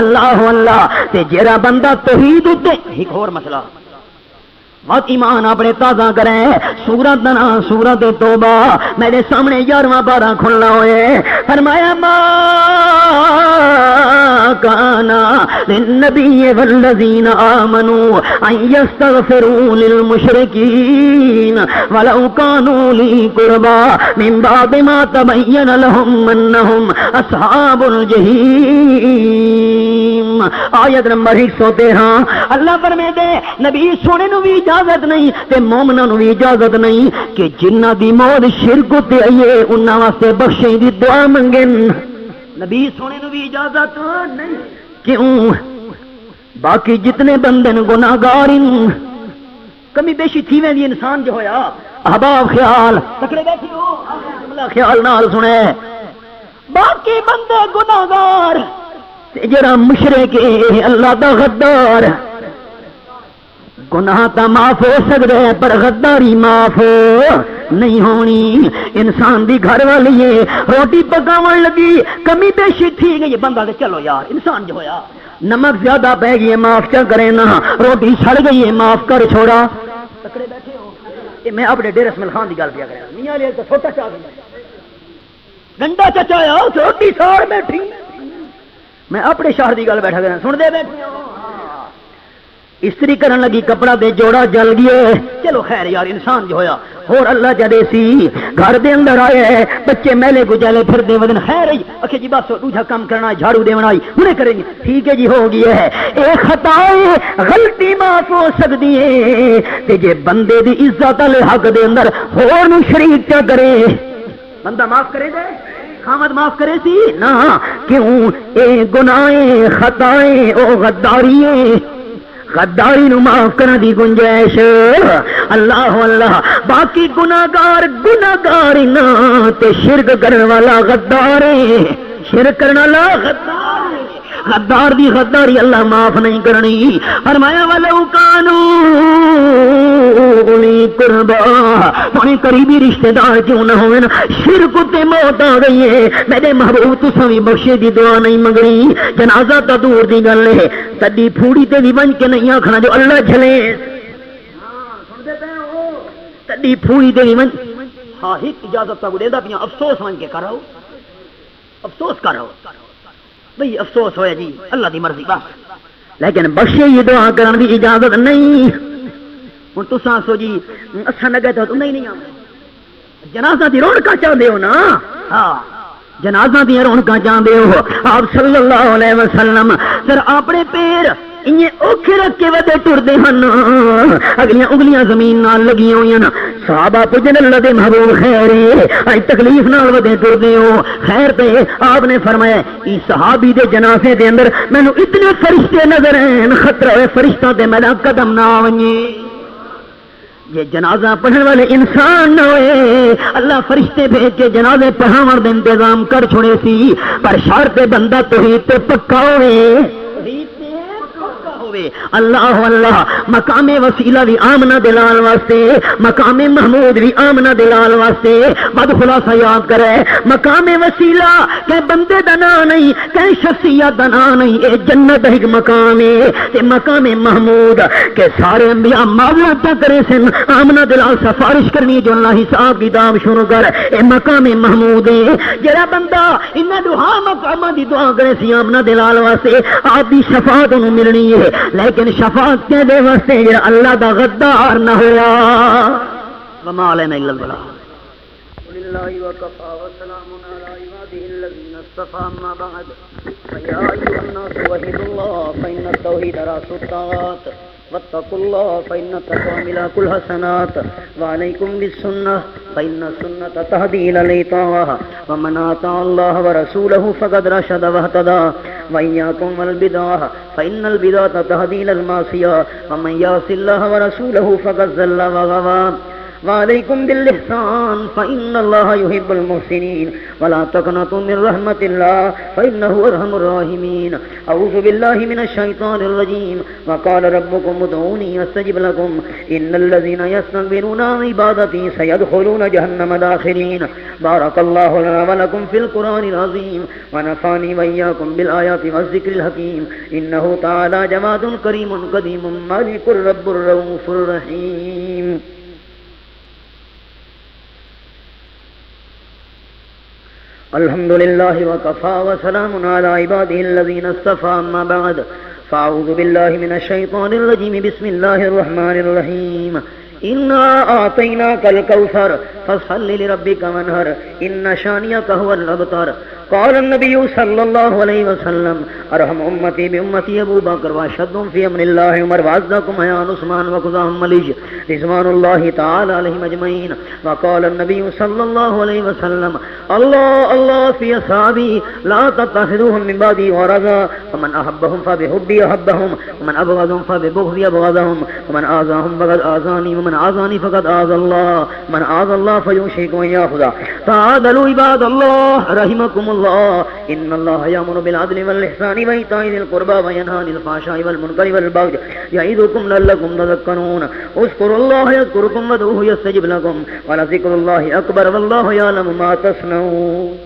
اللہ اللہ. تے جڑا بندہ توحید تے ایک اور مسئلہ بہت ایمان اپنے تازہ کریں سورت دنا سورت توبہ میرے سامنے 11واں بارہ کھلنا ہوئے فرمایا ما کانا للنبی والذین آمنوا ان یستغفروا للمشرکین ولو کانوا لی قربا من بعد ما تبین لهم انہم اصحاب الجحیم. آیت نمبر 113 اللہ فرمائے دے نبی سونے نو بھی اجازت نہیں تے مومناں نو بھی اجازت نہیں کہ جنہ دی موت شرک تے آئیے انہاں واسطے بخشش دی دعا منگن. نبی سونے نو بھی اجازت نہیں. کیوں؟ باقی جتنے بندے گناہگار کمی بیشی تھی ویندی انسان جو ہویا احباب خیال تکڑے بیٹھی ہو جملہ خیال نال سنے باقی بندے گناہگار تے جڑا مشرک ہے اللہ دا غدار گناہ تا معاف ہو سکتا ہے پر غداری معاف نہیں ہونی انسان دی گھر والی ہے روٹی پکاون لگی کمی بیشی تھی گئی بندہ تے چلو یار انسان جو ہویا نمک زیادہ پہ گئی ہے معاف کیا کرے نا روٹی سڑ گئی ہے معاف کر چھوڑا تکڑے بیٹھے ہو یہ میں اپنے ڈیرے اسماعیل خان دی گل پیا کرا میاں علی تو چھوٹا چا گنڈا چچایا روٹی ساڑ بیٹھی میں اپنے شہر دی گل بیٹھا کرا سن دے بیٹھے استری کرن لگی کپڑا دے جوڑا جل گئے چلو خیر یار انسان جو ہویا اور اللہ جدے سی گھر دے اندر آئے بچے میلے گجالے پھر دے ودن خیر اکھے جی بس دوجا کام کرنا جھاڑو دے بنائی انہیں کریں گے ٹھیک ہے جی ہو گیا ہے ایک خطا غلطی معاف ہو سکتی ہے تے جے بندے دی عزت والے حق دے اندر ہور نو شریک کیا کرے بندہ معاف کرے گا خامد معاف کرے سی نہ کیوں اے گناہیں خطائیں او غدارییں غداری نو معاف کرنے دی گنجائش اللہ اللہ باقی گناہگار نہ تے شرک کرنے والا غدار شرک کرنے والا غدار دی غداری اللہ معاف نہیں کرنی فرمایا ولو کانو اولی قربا تھوڑی قریبی رشتہ دار کیوں نہ ہوئے نا شرک تے موت آ گئی ہے میرے محبوب تساں وی بخشے دی دعا نہیں منگنی جنازہ تا دور دی گل ہے تڈی پھوڑی تے بھی بن کے نہیں آکھنا جو اللہ جھلے سن دے پے ہو تڈی پھوڑی تے بھی بن ہاں ایک اجازت تا دیندا پیاں افسوس بن کے کرو افسوس کرو بھئی افسوس ہویا جی اللہ دی مرضی بس لیکن بخشے یہ دعا کرن دی اجازت نہیں ہن تساں سو جی اساں نہ گئے تو نہیں آویں جنازہ دی رونقاں چاہندے ہو نا ہاں جنازہ دی رونقاں چاہندے ہو آپ صلی اللہ علیہ وسلم پھر اپنے پیر انہیں اوکھے رکھ کے ودے ٹردے ہن اگلیاں انگلیاں زمین نال لگیاں ہوئیاں صحابہ پجن اللہ دے محبوب خیر اج تکلیف نال ودے ٹردے ہو خیر تے آپ نے فرمایا اس صحابی دے جنازے دے اندر مینوں اتنے فرشتے نظر ہیں خطرہ ہوئے فرشتاں تے میرا قدم نہ آویں یہ جنازہ پڑھنے والے انسان نہ ہوئے اللہ فرشتے بھیج کے جنازے پڑھاون دے انتظام کر چھوڑے سی پر شرط بندہ توحید تے پکا ہوئے اللہ اللہ مقام وسیلہ بھی آمنہ دلال واسطے مقام محمود بھی آمنہ دلال واسطے بد خلاصہ یاد کرے مقام وسیلہ کہ بندے دا نا نہیں کہ شخصیت دا نا نہیں اے جنت ایک مقام ہے تے مقام محمود کہ سارے انبیاء معذرت کرے سن آمنہ دلال سفارش کرنی جو اللہ حساب کتاب شروع کر اے مقام محمود ہے جڑا بندہ انہاں دعا مقاماں دی دعا کرے سی آمنہ دلال واسطے آپ دی شفاعت انہوں ملنی ہے لیکن شفاعت کے دے واسطے جڑا اللہ دا غدار نہ ہوا وما علینا الا البلاغ للہ وکفى وسلام علی عباده الذین اصطفى اما بعد فیا ایھا الناس وحدوا الله فإن التوحید رأس الطاعات واتقوا الله فإن التقوى ملاك الحسنات وعليكم بالسنة فإن السنة تهدي إلى الإطاعة ومن أطاع الله ورسوله فقد رشد واهتدى وإياكم والبدعة فإن البدعة تهدي إلى المعصية ومن يعص الله ورسوله فقد ضل وغوى وعليكم بالإحسان فإن الله يحب المحسنين ولا تقنطوا من رحمة الله فإنه أرحم الراحمين أعوذ بالله من الشيطان الرجيم وقال ربكم ادعوني أستجب لكم إن الذين يستكبرون عن عبادتي سيدخلون جهنم داخرين بارك الله لنا ولكم في القرآن العظيم ونفعني وإياكم بالآيات والذكر الحكيم إنه تعالى جواد كريم قديم مالك الرب الرؤوف الرحيم الحمد لله وكفى وسلام على عباده الذين اصطفى أما بعد فأعوذ بالله من الشيطان الرجيم بسم الله الرحمن الرحيم إنا أعطيناك الكوثر فصل لربك وانحر إن شانئك هو الأبتر قال النبي صلى الله عليه وسلم أرحم أمتي بأمتي أبو بكر وأشهدهم في أمر الله عمر وأصدقهم حياء عثمان وخزاهم علي رضوان الله تعالى عليهم أجمعين وقال النبي صلى الله عليه وسلم الله الله في أصحابي لا تتخذوهم من بعدي غرضا ومن أحبهم فبحبي أحبهم ومن أبغضهم فببغضي أبغضهم ومن آذاهم فقد آذاني ومن آذاني فقد آذى الله من آذى الله فيوشك أن يأخذه تعادلوا عباد الله رحمكم الله إن الله يأمر بالعدل والإحسان وإيتاء ذي القربى وينهى عن الفحشاء والمنكر والبغي يعظكم لعلكم تذكرون اذكروا الله يذكركم وادعوه يستجب لكم ولذكر الله أكبر والله يعلم ما تصنعون